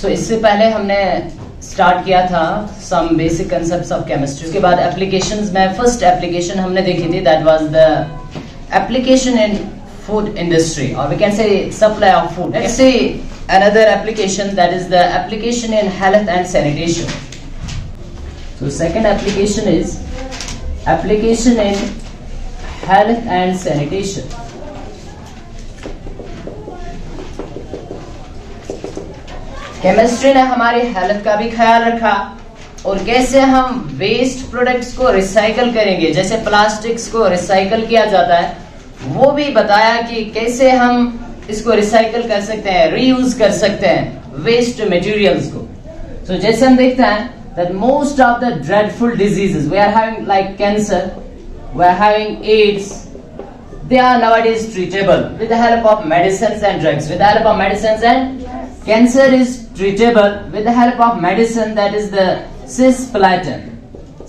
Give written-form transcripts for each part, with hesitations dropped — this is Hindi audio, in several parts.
सो इससे पहले हमने स्टार्ट किया था some basic concepts of chemistry. उसके बाद एप्लीकेशंस में फर्स्ट एप्लीकेशन हमने देखी थी, that was the application in food industry, और we can say supply of food. Let's say another application, that is the application in health and sanitation. So second application is application in health and sanitation. Chemistry ने हमारी हेल्थ का भी ख्याल रखा और कैसे हम वेस्ट प्रोडक्ट्स को रिसाइकल करेंगे, जैसे प्लास्टिक्स को रिसाइकल किया जाता है, वो भी बताया कि कैसे हम इसको रिसाइकल कर सकते हैं, रीयूज कर सकते हैं वेस्ट मटेरियल्स को। सो जैसे हम देखते हैं that most of the dreadful diseases we are having, like cancer, we are having AIDS, they are nowadays treatable with the help of medicines and drugs. With the help of medicines, and cancer is treatable with the help of medicine, that is the cisplatin.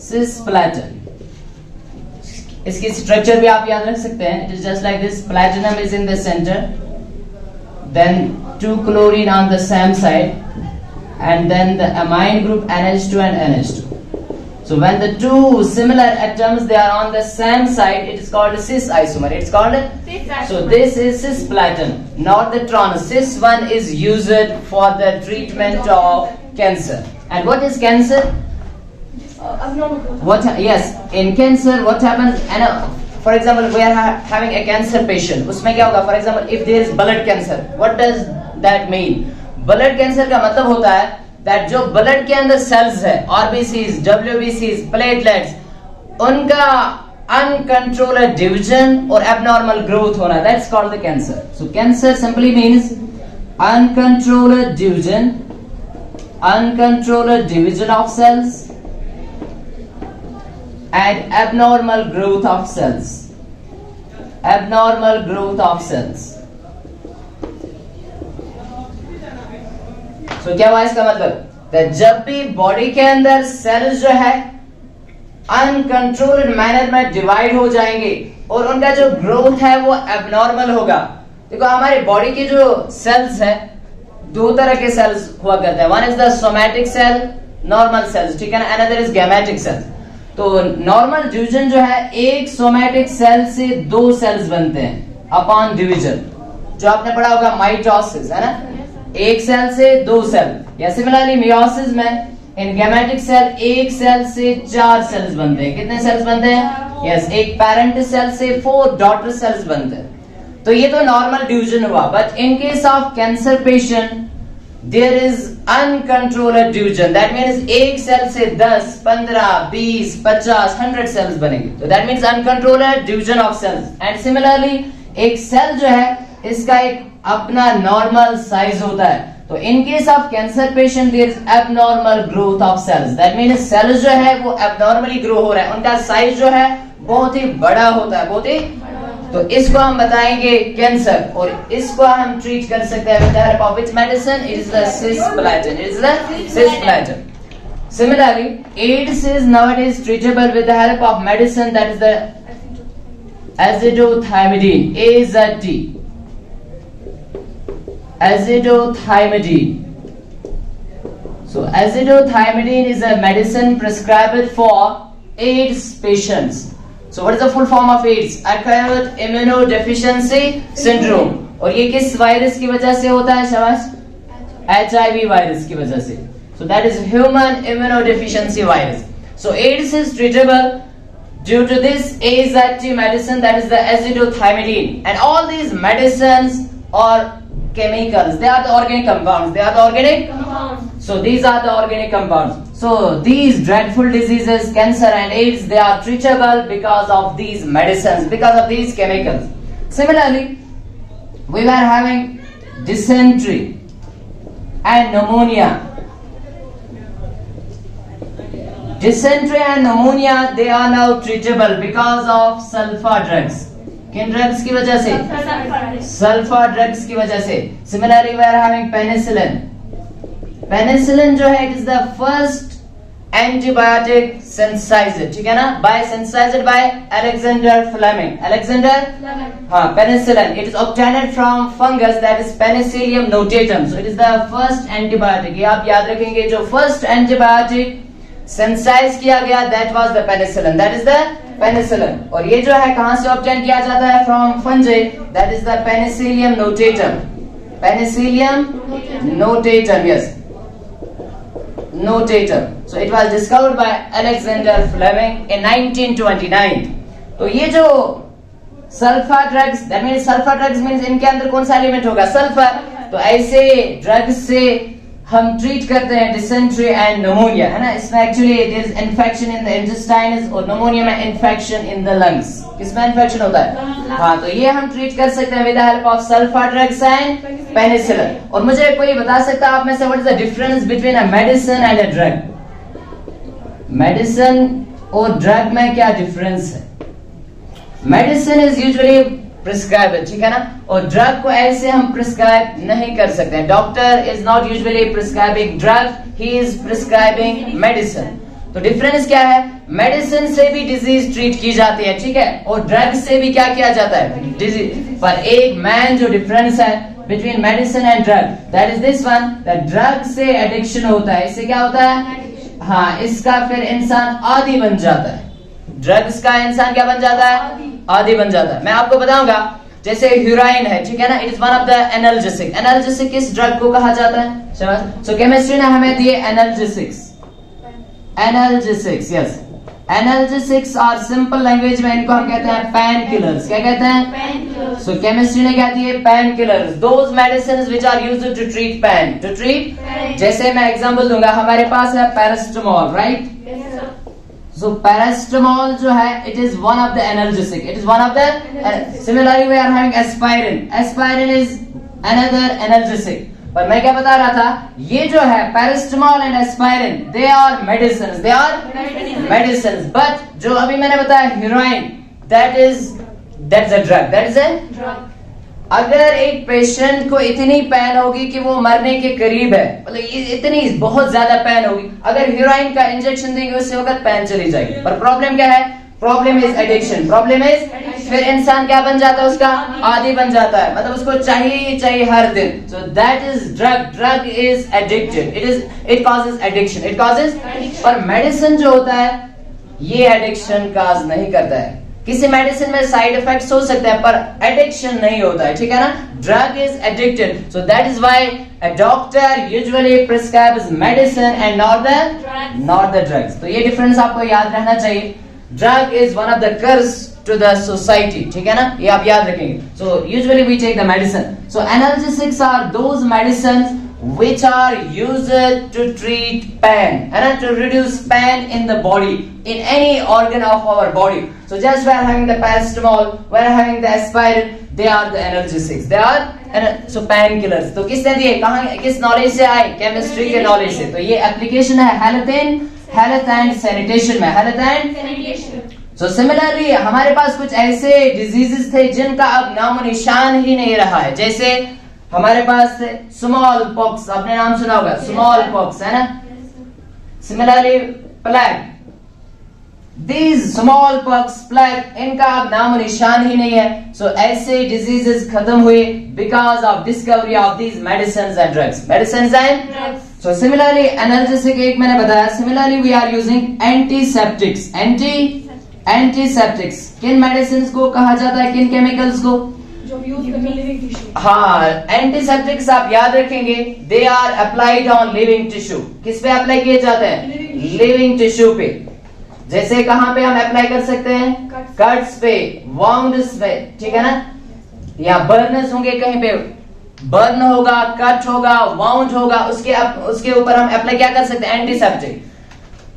Cisplatin. इसकी स्ट्रक्चर भी आप याद रख सकते हैं. It is just like this. Platinum is in the center, then 2 chlorine on the same side, and then the amine group NH2 and NH2. So when the two similar atoms they are on the same side, it is called a cis isomer. It's called cis isomer. So this is cisplatin, not the trans. Cis one is used for the treatment of cancer. And what is cancer? What? Yes, in cancer, what happens? And for example, we are having a cancer patient. उसमें क्या होगा? For example, if there is blood cancer, what does that mean? Blood cancer का मतलब होता है that जो ब्लड के अंदर सेल्स है, आरबीसीज, डब्ल्यूबीसीज, प्लेटलेट्स, उनका अनकंट्रोल्ड डिवीजन और एबनॉर्मल ग्रोथ होना, that's called the cancer. So cancer simply means uncontrolled division of cells and abnormal growth of cells. Abnormal growth of cells. So क्या हुआ इसका मतलब? that जब भी बॉडी के अंदर सेल्स जो है अनकंट्रोल्ड मैनर में डिवाइड हो जाएंगे और उनका जो ग्रोथ है वो एबनॉर्मल होगा. देखो हमारी बॉडी की जो सेल्स है, दो तरह के सेल्स हुआ करते हैं. One is the somatic cell, normal cells, ठीक है ना. Another is gametic cells. तो नॉर्मल डिवीजन जो है, एक सोमैटिक सेल से 2 सेल्स बनते हैं अपॉन डिवीजन, जो आपने पढ़ा होगा माइटोसिस, है ना. एक सेल से 2 सेल. या सिमिलरली मियोसिस में इन गैमेटिक सेल एक सेल से 4 सेल्स बनते हैं. कितने सेल्स बनते हैं? यस, एक पेरेंट सेल से 4 डॉटर सेल्स बनते हैं. तो ये तो नॉर्मल डिवीजन हुआ. But in case of cancer patient there is uncontrolled division. That means एक सेल से 10, 15, 20, 50, 100 सेल्स बनेंगे. तो that means uncontrolled division of cells. And similarly एक सेल जो है, इसका एक अपना नॉर्मल साइज होता है. तो in case of cancer patient there is abnormal growth of cells. That means cells जो है वो abnormally ग्रो हो रहा है, उनका साइज जो है बहुत ही बड़ा होता है, बहुत ही. तो इसको हम बताएंगे कैंसर, और इसको हम ट्रीट कर सकते हैं with the help of which medicine? It is the cisplatin. It is the cisplatin. Similarly, AIDS is nowadays treatable with the help of medicine, that is the azithromycin, AZT. Azithromycin. So azithromycin is a medicine prescribed for AIDS patients. So what is the full form of AIDS? Acquired immunodeficiency syndrome. और ये किस वायरस की वजह से होता है? शाबाश, HIV वायरस की वजह से. So that is human immunodeficiency virus. So AIDS is treatable due to this AZT medicine, that is the azithromycin. And all these medicines are chemicals. They are the organic compounds. So these are the organic compounds. So these dreadful diseases, cancer and AIDS, they are treatable because of these medicines, because of these chemicals. Similarly, we were having dysentery and pneumonia. Dysentery and pneumonia, they are now treatable because of sulfa drugs. किन ड्रग्स की वजह से? सल्फा ड्रग्स की वजह से. Similarly, we are having penicillin. Penicillin जो है, it is the first antibiotic synthesized, ठीक है ना, by synthesized by Alexander Fleming, हाँ, penicillin, it is obtained from fungus that is penicillium notatum, so it is the first antibiotic, ये आप याद रखेंगे, जो फर्स्ट एंटीबायोटिक सिंथेसाइज किया गया that was the penicillin, that is the penicillin, और ये जो है कहां से ऑब्टेन किया जाता है, from fungi, that is the Penicillium notatum, Penicillium notatum, yes, notatum. So it was discovered by Alexander Fleming in 1929. तो ये जो sulfa drugs, that means sulfa drugs means इनके अंदर कौन सा एलिमेंट होगा, सल्फर, तो ऐसे ड्रग्स से हम ट्रीट करते हैं डिसेंट्री एंड निमोनिया, है ना, इसमें actually there is infection in the intestines, और निमोनिया में इन्फेक्शन इन द लंग्स, किसमें इन्फेक्शन होता है, हाँ, तो ये हम ट्रीट कर सकते हैं with the help of sulfa drugs and penicillin. और मुझे कोई बता सकता है आप में से what is the difference between a medicine and a drug, medicine और ड्रग में क्या डिफरेंस है, मेडिसिन इज यूजुअली प्रिस्क्राइब, ठीक है ना, और ड्रग को ऐसे हम प्रिस्क्राइब नहीं कर सकते, doctor is not usually prescribing drug, he is prescribing medicine. तो डिफरेंस क्या है, मेडिसिन से भी डिजीज ट्रीट की जाती है, ठीक है, और ड्रग से भी क्या किया जाता है, डिजीज, पर एक मैन जो डिफरेंस है between medicine and drug, that is this one, that drug से एडिक्शन होता है, इससे क्या होता है, हाँ, इसका फिर इंसान आदी बन जाता है, ड्रग्स का इंसान क्या बन जाता है, आदी बन जाता है। मैं आपको बताऊंगा, जैसे हीरोइन है, ठीक है ना, it is one of the analgesic, analgesic किस ड्रग को कहा जाता है, सो केमिस्ट्री ने हमें दिए एनाल्जेसिक्स, एनाल्जेसिक्स, यस, एनाल्जेसिक्स और सिंपल लैंग्वेज में इनको हम कहते हैं पेन किलर्स, क्या कहते हैं, सो केमिस्ट्री ने क्या दिए, pain killers, those medicines which are used to treat pain, to treat, जैसे मैं एग्जांपल दूंगा, हमारे पास है पैरासिटामोल, राइट, so paracetamol जो है it is one of the analgesic, it is one of the, similarly we are having aspirin, aspirin is another analgesic, पर मैं क्या बता रहा था, ये जो है paracetamol and aspirin they are medicines, they are medicines, but जो अभी मैंने बताया heroin, that's a drug, that is a drug। अगर एक पेशेंट को इतनी पेन होगी कि वो मरने के करीब है, मतलब इतनी बहुत ज्यादा पेन होगी, अगर हीरोइन का इंजेक्शन देंगे उससे वक्त पेन चली जाएगी, पर प्रॉब्लम क्या है, problem is addiction, problem is, फिर इंसान क्या बन जाता है, उसका आदी बन जाता है, मतलब उसको चाहिए हर दिन, सो that is drug, drug is addicted, it causes addiction, it causes, पर मेडिसिन जो होता है ये एडिक्शन काज नहीं करता है, किसी मेडिसिन में साइड इफेक्ट्स हो सकते हैं पर एडिक्शन नहीं होता है, ठीक है ना, drug is addicted, so that is why a doctor usually prescribes medicine and not the drugs. तो ये डिफरेंस आपको याद रहना चाहिए, drug is one of the curse to the society, ठीक है ना, ये आप याद रखेंगे। So usually we take the medicine, so analgesics are those medicines which are used to treat pain and to reduce pain in the body, in any organ of our body. So just we are having the paracetamol, we are having the aspirin, they are the analgesics, they are so painkillers। तो किसने दिए, कहाँ, किस नॉलेज से आए, केमिस्ट्री के नॉलेज से। तो ये एप्लीकेशन है हेल्थ एंड सैनिटेशन में, health and sanitation. So similarly हमारे पास कुछ ऐसे डिजीजेस थे जिनका अब नामो निशान ही नहीं रहा है, जैसे हमारे पास स्मॉल पॉक्स, आपने नाम सुना होगा, स्मॉल पॉक्स, है ना, similarly plague, these small pox, plague, इनका अब नाम निशान ही नहीं है। सो ऐसे डिजीजेस खत्म हुए because of discovery of these medicines and drugs, medicines and drugs. So similarly analgesic एक मैंने बताया, similarly we are using antiseptics, antiseptics किन मेडिसिन्स को कहा जाता है, किन केमिकल्स को, हाँ, एंटीसेप्टिक्स आप याद रखेंगे, they are applied on living tissue, किस पे अप्लाई किए जाते हैं, लिविंग टिश्यू पे, जैसे कहां पे हम अप्लाई कर सकते हैं, कट्स पे, वाउंड्स पे, ठीक है ना, या बर्नस होंगे, कहीं पे बर्न होगा, कट होगा, वाउंड होगा, उसके ऊपर हम अप्लाई क्या कर सकते हैं, antiseptic.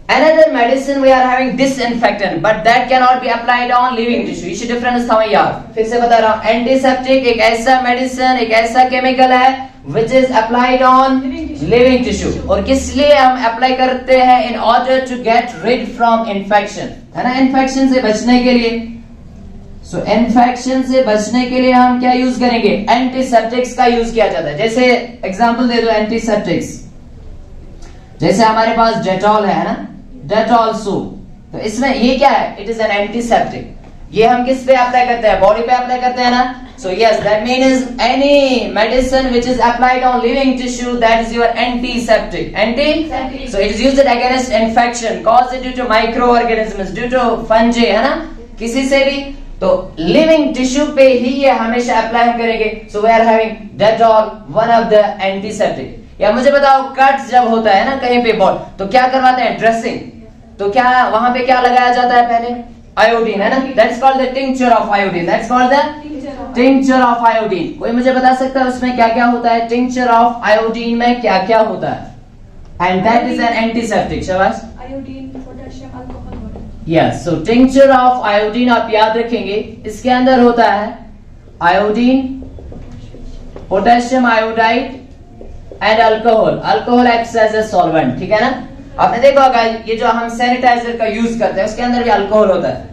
Another medicine we are having disinfectant, but that cannot be applied on living tissue। इसी डिफरेंस था यार, फिर से बता रहा हूँ, एंटीसेप्टिक एक ऐसा मेडिसिन, एक ऐसा केमिकल है which is applied on living tissue, और किस लिए हम अप्लाई करते हैं, in order to get rid from infection, है ना, इन्फेक्शन से बचने के लिए। सो इन्फेक्शन से बचने के लिए हम क्या यूज करेंगे, एंटीसेप्टिक्स का यूज किया जाता है। जैसे एग्जांपल दे दो एंटीसेप्टिक्स, जैसे हमारे पास डेटॉल है ना, डेटॉल सोप। तो इसमें ये क्या है? It is an antiseptic. ये हम किस पे अप्लाई करते हैं? बॉडी पे अप्लाई करते हैं ना। So yes, that means any medicine which is applied on living tissue, that is your antiseptic. Anti, so it is used against infection caused due to microorganisms, due to fungi, है ना, किसी से भी। तो लिविंग टिश्यू पे ही ये हमेशा अप्लाई हम करेंगे। So we are having Dettol, one of the antiseptic. या मुझे बताओ, कट जब होता है ना कहीं पे बॉडी, तो क्या करवाते हैं? ड्रेसिंग। तो क्या वहां पे क्या लगाया जाता है? पहले आयोडीन, है ना। That's called the tincture of iodine. That's called the tincture of iodine. कोई मुझे बता सकता है उसमें क्या क्या होता है? टिंक्चर ऑफ आयोडीन में क्या क्या होता है? And that is an antiseptic. शाबाश। Iodine, potassium, alcohol. Yes, so tincture of iodine आप याद रखेंगे, इसके अंदर होता है iodine, potassium iodide and alcohol. Alcohol acts as a solvent, ठीक है ना। आपने देखा होगा ये जो हम सैनिटाइजर का यूज करते हैं उसके अंदर भी अल्कोहल होता है।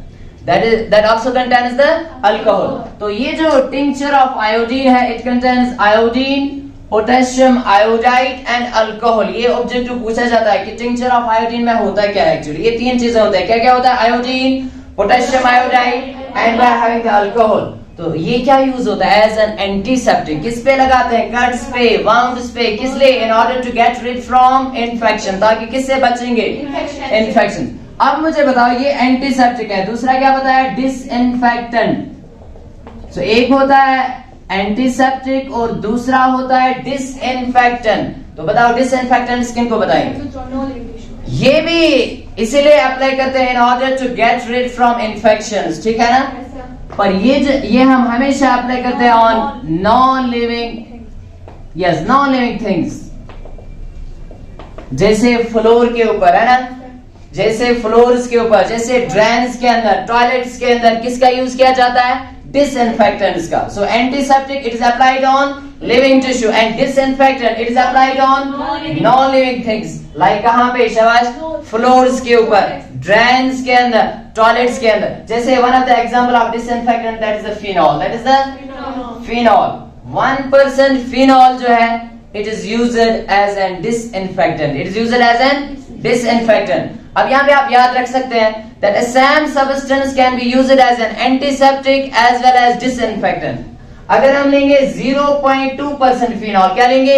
that also contains the alcohol। तो ये जो tincture of iodine है, it contains iodine, potassium iodide and alcohol। ये ऑब्जेक्टिव पूछा जाता है कि tincture of iodine में होता क्या है एक्चुअली। ये तीन चीजें होता है। क्या क्या होता है? Iodine, potassium iodide and we are having the alcohol. तो ये क्या यूज होता है? As an antiseptic. किस पे लगाते हैं? कट्स पे, वाउंड्स पे। किस लिए? In order to get rid from infection, ताकि किससे बचेंगे? इन्फेक्शन। अब मुझे बताओ, ये एंटीसेप्टिक है, दूसरा क्या बताया? डिसइंफेक्टेंट। सो एक होता है एंटीसेप्टिक और दूसरा होता है डिसइंफेक्टेंट। तो बताओ डिसइंफेक्टेंट किन को बताएंगे? ये भी इसीलिए अप्लाई करते हैं in order to get rid from infections, ठीक है ना। पर ये हम हमेशा अप्लाई करते हैं on non living, yes, non living things. जैसे फ्लोर के ऊपर, है ना, जैसे फ्लोर्स के ऊपर, जैसे ड्रेन्स के अंदर, टॉयलेट्स के अंदर किसका यूज किया जाता है? डिसइंफेक्टेंट्स का। So antiseptic it is applied on living tissue and disinfectant it is applied on non living things. Like कहां पे? शाबाश, फ्लोर्स के ऊपर, ड्रेन्स के अंदर, टॉयलेट्स के अंदर। जैसे one of the example of disinfectant that is the phenol. That is the phenol. 1% phenol जो है it is used as an disinfectant. It is used as an disinfectant. अब यहाँ पे आप याद रख सकते हैं that a same substance can be used as an antiseptic as well as disinfectant। अगर हम लेंगे 0.2% फिनॉल, क्या लेंगे?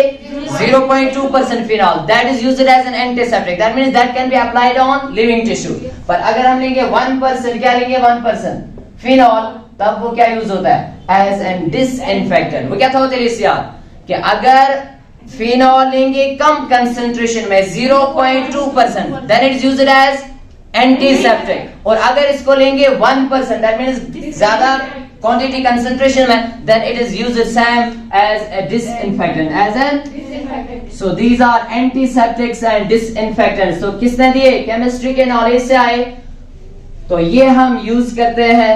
0.2% phenol, that is used as an antiseptic, that means that can be applied on living tissue। पर अगर हम लेंगे 1%, क्या लेंगे? 1% फिनॉल, तब वो क्या यूज होता है? as an disinfectant। वो क्या था होता है याद कि अगर फिनॉल लेंगे कम कंसेंट्रेशन में 0.2%, then it is used as antiseptic. और अगर इसको लेंगे 1%, दैट मींस ज्यादा क्वांटिटी कंसेंट्रेशन में, then it is used same as a disinfectant, as an. So these are antiseptics and disinfectants. तो किसने दिए? केमिस्ट्री के नॉलेज से आए। तो ये हम यूज करते हैं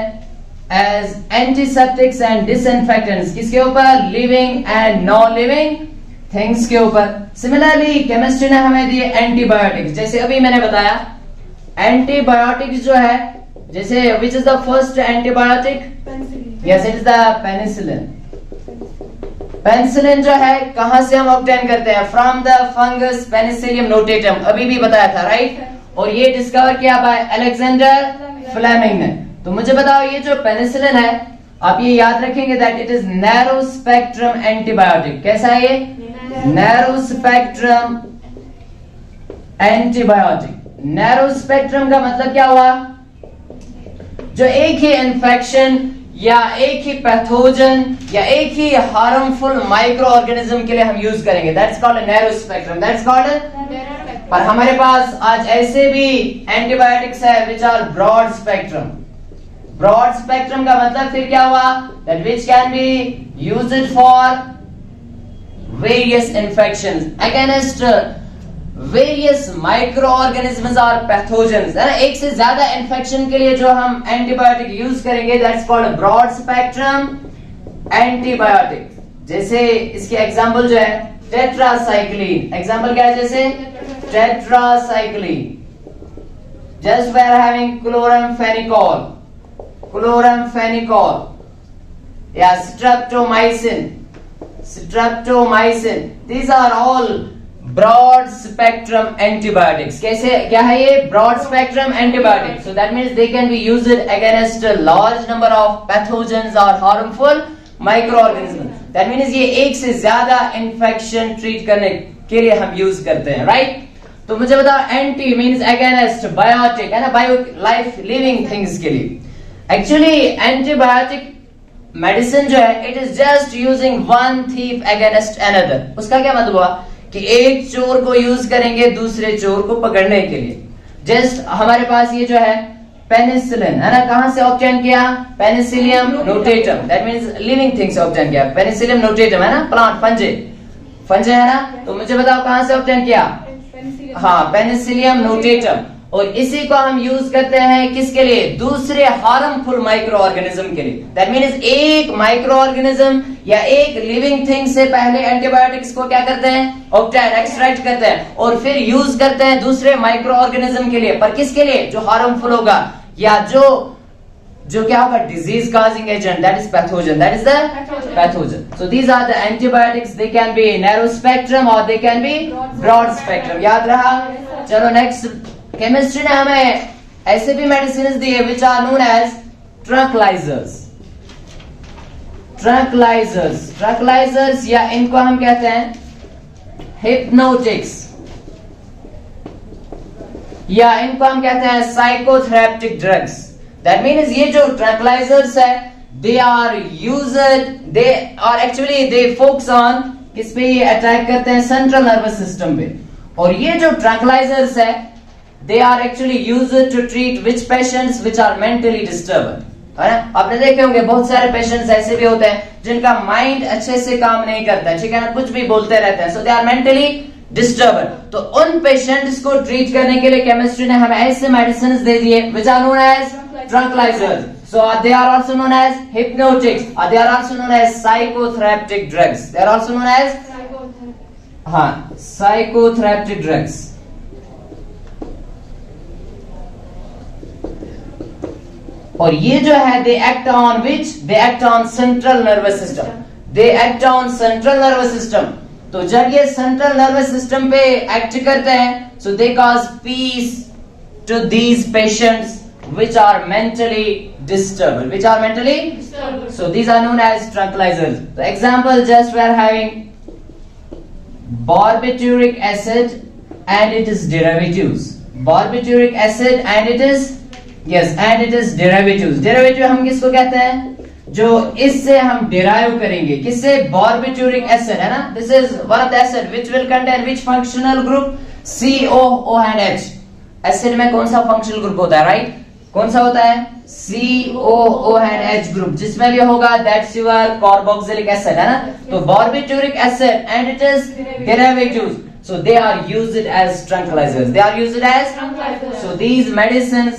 एज एंटीसेप्टिक्स एंड डिसइंफेक्टेंट्स। किसके ऊपर? Living and non living things के ऊपर। सिमिलरली केमिस्ट्री ने हमें दिए एंटीबायोटिक्स। जैसे अभी मैंने बताया एंटीबायोटिक्स जो है, जैसे विच is the first antibiotic? Yes, it is the penicillin. Penicillin जो है कहां से हम ऑब्टेन करते हैं? From the fungus Penicillium notatum. अभी भी बताया था, राइट। और ये डिस्कवर किया बाय अलेक्जेंडर फ्लेमिंग ने। तो मुझे बताओ, ये जो पेनिसिलिन है, आप ये याद रखेंगे that it is narrow spectrum antibiotic. कैसा है ये? Narrow spectrum antibiotic. Narrow spectrum का मतलब क्या हुआ? जो एक ही इन्फेक्शन या एक ही पैथोजन या एक ही हार्मफुल माइक्रो ऑर्गेनिज्म के लिए हम यूज करेंगे, that's called narrow spectrum. That's called. पर हमारे पास आज ऐसे भी एंटीबायोटिक्स है which are broad spectrum. Broad spectrum का मतलब फिर क्या हुआ? That which can be used for various infections against various micro organisms और पैथोजेंस, है ना। एक से ज्यादा इन्फेक्शन के लिए जो हम एंटीबायोटिक यूज करेंगे, that's called broad spectrum antibiotic. जैसे इसके एग्जांपल जो है टेट्रासाइक्लिन। एग्जांपल क्या है? जैसे tetracycline. Just we are having chloramphenicol, chloramphenicol या streptomycin, streptomycin. These are all broad spectrum antibiotics. कैसे, क्या है ये? Broad spectrum antibiotics. So that means they can be used against a large number of pathogens और harmful micro organism. That means ये एक से ज्यादा इन्फेक्शन ट्रीट करने के लिए हम यूज करते हैं, राइट? तो मुझे बताओ, एंटी मीन्स अगेंस्ट, बायोटिक है ना, बायो लाइफ लिविंग थिंग्स के लिए। एक्चुअली एंटीबायोटिक मेडिसिन जो है, it is just using one thief against another. उसका क्या मतलब हुआ कि एक चोर को यूज करेंगे दूसरे चोर को पकड़ने के लिए। जस्ट हमारे पास ये जो है पेनिसिलिन है ना, कहां से ऑब्टेन किया? Penicillium notatum, that means living thing से ऑब्टेन किया। पेनिसिलियम नोटेटम है ना, प्लांट, फंजे है ना। तो मुझे बताओ कहां से ऑब्टेन किया? हाँ, पेनिसिलियम नोटेटम। और इसी को हम यूज करते हैं किसके लिए? दूसरे हार्मफुल माइक्रो ऑर्गेनिज्म के लिए। दैट मीन्स एक माइक्रो ऑर्गेनिज्म या एक लिविंग थिंग से पहले एंटीबायोटिक्स को क्या करते हैं? ऑब्टेन, एक्सट्रैक्ट करते हैं और फिर यूज करते हैं दूसरे माइक्रो ऑर्गेनिज्म के लिए। पर किसके लिए? जो हार्मफुल होगा या जो क्या होगा? Disease causing agent, that is pathogen, that is the pathogen. So these are the antibiotics, they can be narrow spectrum और they can be broad spectrum. याद रहा? चलो नेक्स्ट, केमिस्ट्री ने हमें ऐसे भी मेडिसिन दिए विच आर नोन एज ट्रंक्लाइजर्स। ट्रंक्लाइजर्स या इनको हम कहते हैं हिप्नोटिक्स, या इनको हम कहते हैं साइकोथेरेप्टिक ड्रग्स। दैट मीन्स ये जो ट्रंक्लाइजर्स है, they are actually they focus on किस पे? ये अटैक करते हैं सेंट्रल नर्वस सिस्टम पे। और ये जो ट्रंक्लाइजर्स है, they are actually used to treat which patients which are mentally disturbed, है ना? आपने देखे होंगे बहुत सारे पेशेंट्स ऐसे भी होते हैं जिनका माइंड अच्छे से काम नहीं करता है, ठीक है ना, कुछ भी बोलते रहते हैं। So they are mentally disturbed. तो उन पेशेंट्स को ट्रीट करने के लिए केमिस्ट्री ने हमें ऐसे मेडिसिन दे दिए which are known as tranquilizers. So they are also known as hypnotics, or they are also known as psychotherapeutic drugs. They are also known as psychotherapeutic drugs. और ये जो है they act on which? They act on central nervous system. They act on central nervous system. तो जब ये सेंट्रल नर्वस सिस्टम पे एक्ट करते हैं, so they cause peace to these patients which are mentally disturbed. Which are mentally disturbed. So these are known as tranquilizers. The example, just we are having barbituric acid and it is derivatives. Barbituric acid and it is derivatives. Derivative हम किसको कहते हैं? जो इससे हम derive करेंगे, किससे? Barbituric acid है ना. This is one of the acid which will contain which functional group? COO and H. Acid में कौन सा functional group होता है, right? कौन सा होता है? COO and H group, जिसमें भी होगा that's your carboxylic acid है ना. तो barbituric acid and it is derivatives. So they are used as tranquilizers. They are used as tranquilizers. So these medicines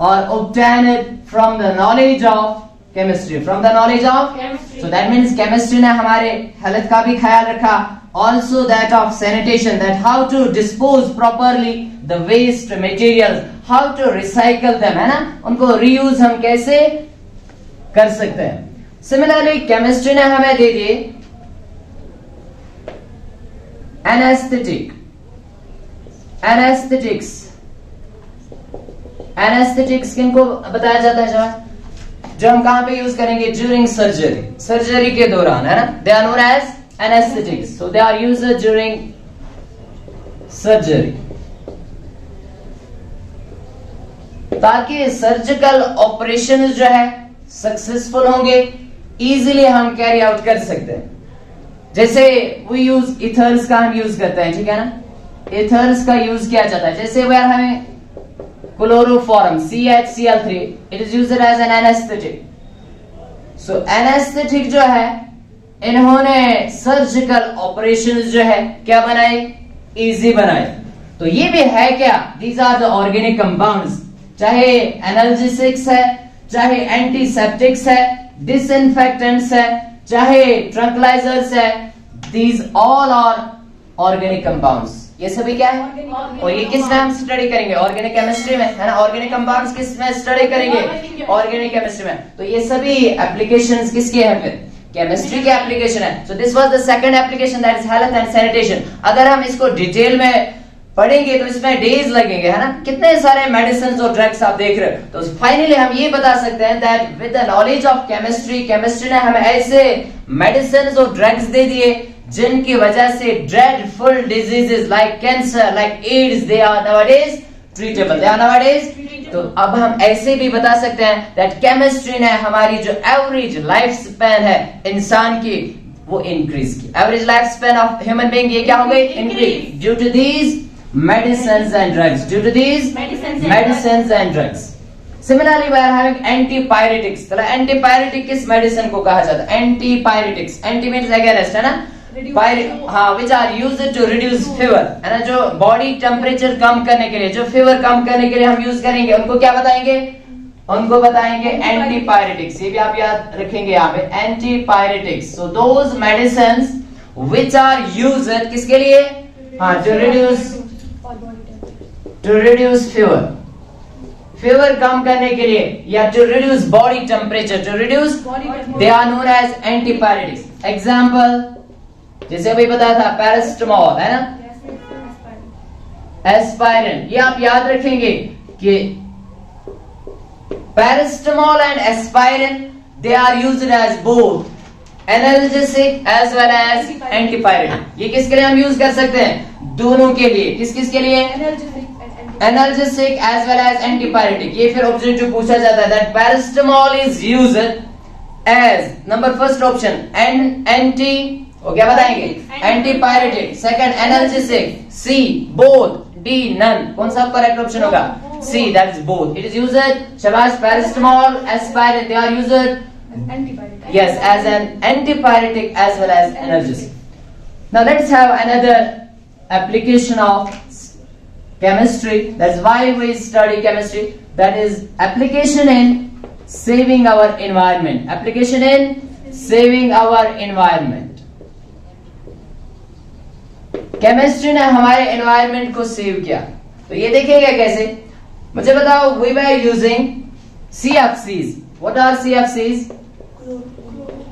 are obtained from the knowledge of chemistry. From the knowledge of chemistry. So that means chemistry ने हमारे हेल्थ का भी ख्याल रखा. Also that of sanitation, that how to dispose properly the waste materials, how to recycle them, है ना, उनको reuse हम कैसे कर सकते हैं. Similarly chemistry ने हमें दे दिए anesthetics किनको बताया जाता है जवाब? जो हम कहां पे यूज करेंगे? ड्यूरिंग सर्जरी के दौरान, है ना. They are known as anesthetics. So they are used during surgery. ताकि सर्जिकल ऑपरेशन जो है सक्सेसफुल होंगे, इजीली हम कैरी आउट कर सकते हैं. जैसे वी यूज इथर्स का हम यूज करते हैं, ठीक है ना. इथर्स का यूज किया जाता है. जैसे वे आर हमें chloroform CHCl3, it is used as an anaesthetic. So anaesthetic जो है, इन्होंने सर्जिकल ऑपरेशंस जो है क्या बनाए? इजी बनाए. तो ये भी है क्या? These are the organic compounds. चाहे एनाल्जेसिक्स है, चाहे एंटीसेप्टिक्स है, डिसइंफेक्टेंट्स है, चाहे ट्रंक्लाइजर्स है, these all are organic compounds. ये सभी क्या है? और ये किस में हम स्टडी करेंगे? ऑर्गेनिक केमिस्ट्री में, है ना. ऑर्गेनिक कंपाउंड्स किस में स्टडी करेंगे? ऑर्गेनिक केमिस्ट्री में. तो ये सभी एप्लीकेशंस किसके हैं फिर? केमिस्ट्री की एप्लीकेशन है. So this was the second application, that is health and sanitation. अगर हम इसको डिटेल में पढ़ेंगे तो इसमें डेज लगेंगे, है ना. कितने सारे मेडिसिन और ड्रग्स आप देख रहे हो. तो फाइनली हम ये बता सकते हैं that with the knowledge of chemistry ने हमें ऐसे मेडिसिन और ड्रग्स दे दिए जिनकी वजह से dreadful diseases like cancer, like AIDS, they are nowadays treatable, they are nowadays. तो अब हम ऐसे भी बता सकते हैं दैट केमिस्ट्री ने हमारी जो एवरेज लाइफ स्पैन है इंसान की वो इंक्रीज की. Average life span of human being ये क्या हो गई? Increase due to these medicines and drugs, due to these medicines and drugs. Similarly, we are having antipyretics. तो antipyretic किस मेडिसिन को कहा जाता है? Antipyretics. Anti means against, है ना. हाँ, which are used to reduce fever, है ना. जो बॉडी टेम्परेचर कम करने के लिए, जो फीवर कम करने के लिए हम यूज करेंगे, उनको क्या बताएंगे? उनको बताएंगे antipyretics. ये भी आप याद रखेंगे यहाँ पे, antipyretics. So those medicines which are used किसके लिए? हाँ, to reduce fever, fever कम करने के लिए, या to reduce body temperature, to reduce, they are known as antipyretics. Example, जैसे अभी बताया था पैरासिटामोल, है ना, एस्पाइरिन. ये आप याद रखेंगे कि paracetamol and aspirin they are used as both analgesic as well as antipyretic. ये किसके लिए हम यूज कर सकते हैं? दोनों के लिए. किस किस के लिए? Analgesic as well as antipyretic. ये फिर ऑब्जेक्टिव पूछा जाता है that paracetamol is used as number first option anti, वो क्या बताएंगे? Antipyretic. Second analgesic, C both, D none. कौन सा करेक्ट ऑप्शन होगा? C, that is both. It is used. शाबाश. Paracetamol, aspirin, they are used yes as an antipyretic as well as analgesic. Now let's have another application of chemistry. That's why we study chemistry. That is application in saving our environment. Application in saving our environment. Chemistry ने हमारे environment को save किया. तो ये देखिएगा कैसे. मुझे बताओ, we were using CFCs. What are CFCs?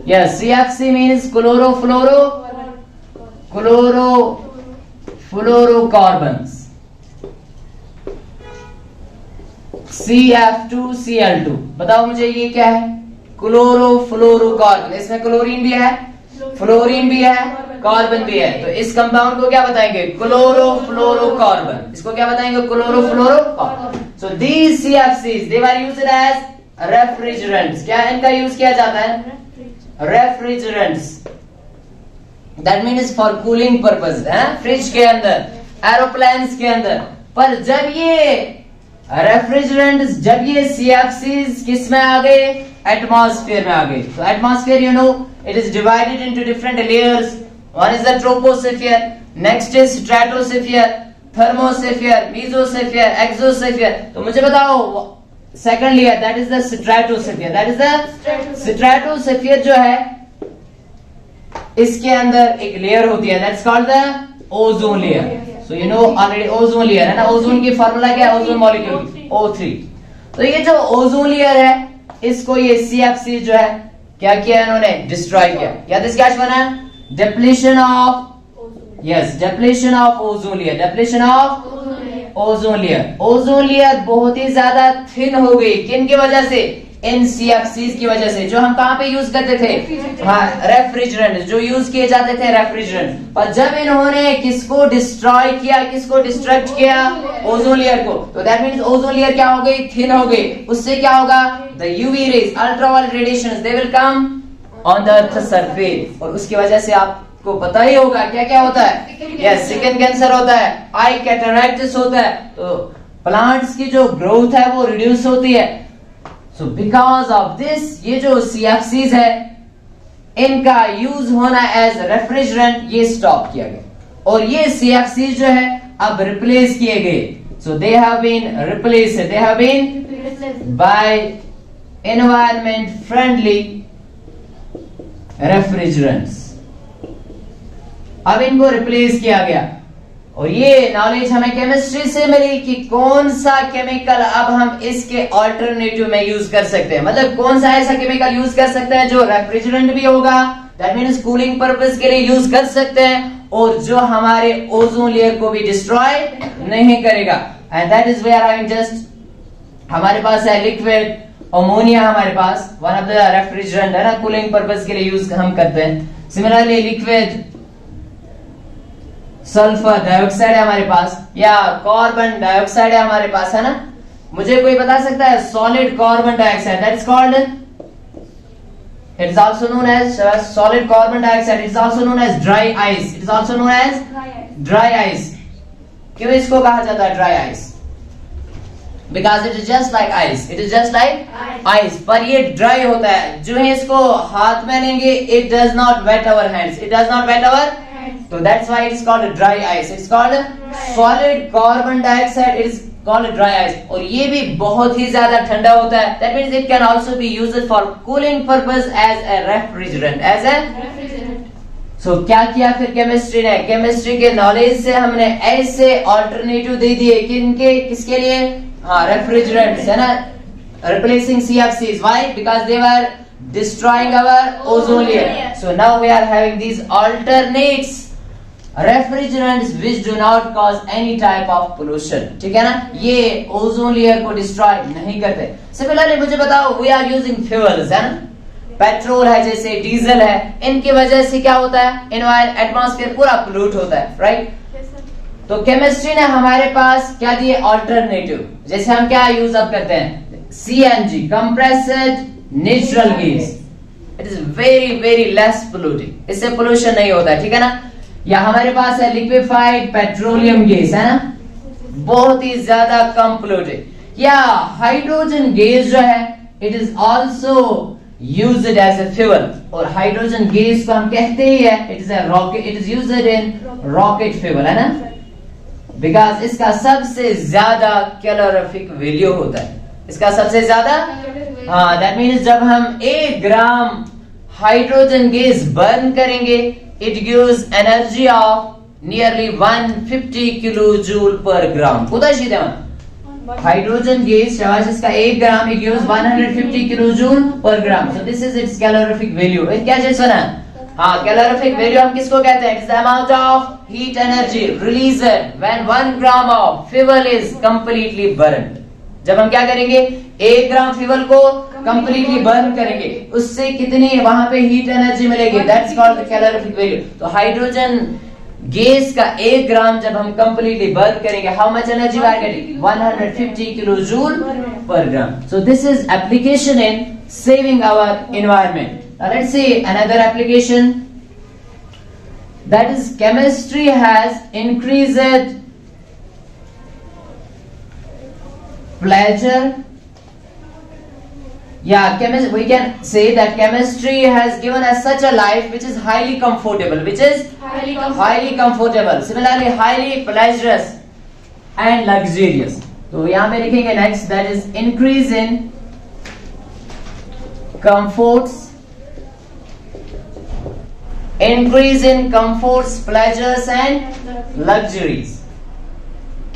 Yes, CFC means chlorofluorocarbons. CF2Cl2. बताओ मुझे ये क्या है? क्लोरोफ्लोरोकार्बन. इसमें क्लोरीन भी है, फ्लोरीन भी है, कार्बन भी है. तो इस कंपाउंड को क्या बताएंगे? क्लोरोफ्लोरोकार्बन. इसको क्या बताएंगे? Chlorofluorocarbon. So these CFCs they were used as refrigerants. क्या इनका यूज किया जाता है? Refrigerants. That means for cooling purpose, है, फ्रिज के अंदर, एरोप्लेन्स के अंदर. पर जब ये रेफ्रिजरेंट्स, जब ये CFCs किस में आ गए? एटमॉस्फेयर में आ गए. तो atmosphere, you know, it is divided into different layers. One is the troposphere, next is stratosphere, thermosphere, mesosphere, exosphere. तो मुझे बताओ second layer, that is the stratosphere. That is the stratosphere जो है, इसके अंदर एक लेयर होती है, that's called the ozone layer. So you know already ozone layer, है ना. ओजोन की फार्मूला क्या है? Ozone molecule O3. तो ये जो ओजोन लेयर है, इसको ये CFC जो है क्या किया इन्होंने? डिस्ट्रॉय किया. या दिस क्या बना? Depletion of, yes, depletion of ozone layer. Depletion of ozone layer. Ozone layer बहुत ही ज्यादा थिन हो गई. किन की वजह से? इन CFCs की वजह से, जो हम कहां पे यूज करते थे? हाँ, रेफ्रिजरेंट, जो यूज किए जाते थे रेफ्रिजरेंट. पर जब इन्होंने किसको डिस्ट्रॉय किया, किसको डिस्ट्रक्ट किया? ओजोन लेयर को. तो दैट मीन्स ओजोन लेयर क्या हो गई? थिन हो गई. उससे क्या होगा? The UV rays, ultraviolet radiations, they will come on the earth surface. और उसकी वजह से आपको पता ही होगा क्या क्या होता है. यस, स्किन कैंसर होता है, आई कैटरैक्टिस होता है. तो प्लांट्स की जो ग्रोथ है वो रिड्यूस होती है. सो बिकॉज ऑफ दिस, ये जो CFCs है, इनका यूज होना एज रेफ्रिजरेंट ये स्टॉप किया गया. और ये CFCs जो है अब रिप्लेस किए गए. So they have been replaced, they have been by environment friendly refrigerants. अब इनको रिप्लेस किया गया. और ये नॉलेज हमें केमिस्ट्री से मिली कि कौन सा केमिकल अब हम इसके ऑल्टरनेटिव में यूज कर सकते हैं, मतलब कौन सा ऐसा केमिकल यूज कर सकते हैं जो रेफ्रिजरेंट भी होगा, दैट मीन्स कूलिंग पर्पस के लिए यूज कर सकते हैं, और जो हमारे ओजोन लेयर को भी डिस्ट्रॉय नहीं करेगा। And that is we are having just हमारे पास है लिक्विड अमोनिया, हमारे पास वन ऑफ द रेफ्रिजरेंट है ना, कूलिंग पर्पस के लिए यूज हम करते हैं। सिमिलरली लिक्विड सल्फर डाइऑक्साइड है हमारे पास, या कार्बन डाइऑक्साइड है हमारे पास, है ना। मुझे कोई बता सकता है solid carbon dioxide, that is called, it is also known as solid carbon dioxide, it is also known as dry ice, it is also known as dry ice. क्यों इसको कहा जाता है dry ice? Because it is just like ice, it is just like ice, पर ये dry होता है, जो है इसको हाथ में लेंगे it does not wet our hands, it does not wet our, so that's why it is called a dry ice, it is called solid carbon dioxide, it is called dry ice। और ये भी बहुत ही ज्यादा ठंडा होता है, that means it can also be used for cooling purpose as a refrigerant, as a refrigerant। So क्या किया फिर केमिस्ट्री ने, केमिस्ट्री के नॉलेज से हमने ऐसे ऑल्टरनेटिव दे दिए किनके, किसके लिए, हाँ रेफ्रिजरेंट्स, है ना, replacing CFCs, why? Because they were destroying our ozone layer, so now we are having these alternates refrigerants which do not cause any type of pollution, ठीक है ना, ये ओजोन लेयर को डिस्ट्रॉय नहीं करते। सिमिलरली मुझे बताओ, वी आर यूजिंग फ्यूल्स, है ना, पेट्रोल है जैसे डीजल है, इनकी वजह से क्या होता है, एटमॉस्फेयर पूरा पोल्यूट होता है, राइट। तो केमिस्ट्री ने हमारे पास क्या दिए, ऑल्टरनेटिव, जैसे हम क्या यूज अब करते हैं, CNG, compressed natural gas, it is very very less polluting, इससे पोल्यूशन नहीं होता है, ठीक है ना। या हमारे पास है लिक्विफाइड पेट्रोलियम गैस, है ना, बहुत ही ज्यादा कम पोल्यूटेड। या हाइड्रोजन गैस जो है, it is also used as a fuel, और हाइड्रोजन गैस को हम कहते ही है, it is a rocket, it is used in rocket fuel, है ना, बिकॉज इसका सबसे ज्यादा कैलोरीफिक वैल्यू होता है, इसका सबसे ज्यादा, हाँ, दैट मीन्स जब हम 1 ग्राम हाइड्रोजन गैस बर्न करेंगे, it gives energy of nearly 150 kilojule per gram। कुदाशी देवा हाइड्रोजन गैस शाबाश, इसका 1 ग्राम it gives 150 kilojule per gram, so this is its calorific value। क्या चीज सुना, हाँ, calorific value हम किसको कहते हैं, it's the amount of heat energy released when 1 gram of fuel is completely burned। जब हम क्या करेंगे, 1 ग्राम फ्यूल को कंप्लीटली बर्न करेंगे, उससे कितनी वहां पे हीट एनर्जी मिलेगी, that's called the calorific value. तो हाइड्रोजन गैस का 1 ग्राम जब हम कंप्लीटली बर्न करेंगे, how much energy we are getting, 150 kilojoule per gram. So this is application in saving our environment. Now let's see another application, that is chemistry has increased pleasure, yeah, we can say that chemistry has given us such a life which is highly comfortable, which is highly comfortable, similarly highly pleasurous and luxurious। तो यहाँ पे लिखेंगे next, that is increase in comforts, pleasures and luxuries।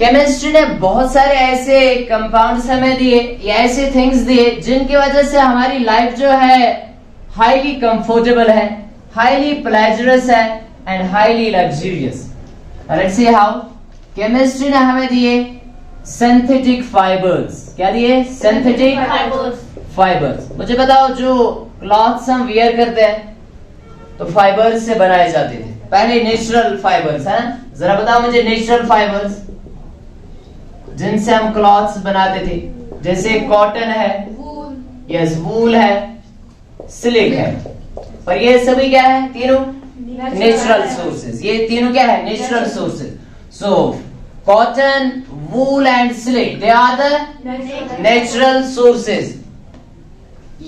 Chemistry ने बहुत सारे ऐसे कंपाउंड्स हमें दिए या ऐसे थिंग्स दिए जिनकी वजह से हमारी लाइफ जो है हाईली कंफर्टेबल है, हाईली प्लेजरस है and highly luxurious. Let's see how. Chemistry ने हमें दिए सिंथेटिक फाइबर्स। क्या दिए? Synthetic fibres. मुझे बताओ, जो क्लॉथ्स हम वियर करते हैं तो फाइबर्स से बनाए जाते थे पहले, नेचुरल फाइबर्स, है ना। जरा बताओ मुझे नेचुरल फाइबर्स जिनसे हम क्लॉथ्स बनाते थे, जैसे कॉटन है, यस, वूल है, सिल्क है, पर ये सभी क्या है? तीनों नेचुरल सोर्सेज। ये तीनों क्या है? Natural sources. So cotton, wool and silk, they are the natural sources.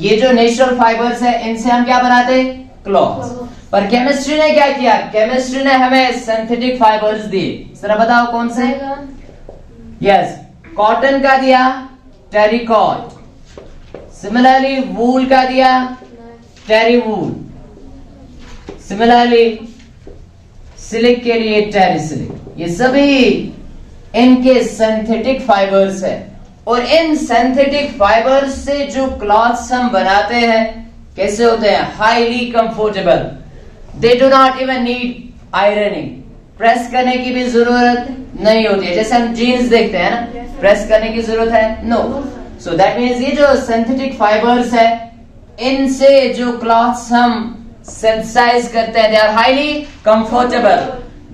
ये जो नेचुरल फाइबर्स है, इनसे हम क्या बनाते? क्लॉथ्स। पर केमिस्ट्री ने क्या किया? केमिस्ट्री ने हमें सिंथेटिक फाइबर्स दिए। जरा बताओ कौन से? यस, कॉटन का दिया टेरिकॉट, सिमिलरली वूल का दिया टेरी वूल, सिमिलरली सिल्क के लिए टेरी सिल्क। ये सभी इनके सिंथेटिक फाइबर्स है, और इन सिंथेटिक फाइबर्स से जो क्लॉथ्स हम बनाते हैं कैसे होते हैं? Highly comfortable. They do not even need ironing, press करने की भी जरूरत नहीं होती है। जैसे हम जीन्स देखते हैं ना, प्रेस करने की जरूरत है? नो। सो दैट मीन्स ये जो सिंथेटिक फाइबर्स है, इनसे जो क्लॉथ्स हम सिंथेसाइज करते हैं, they are highly comfortable,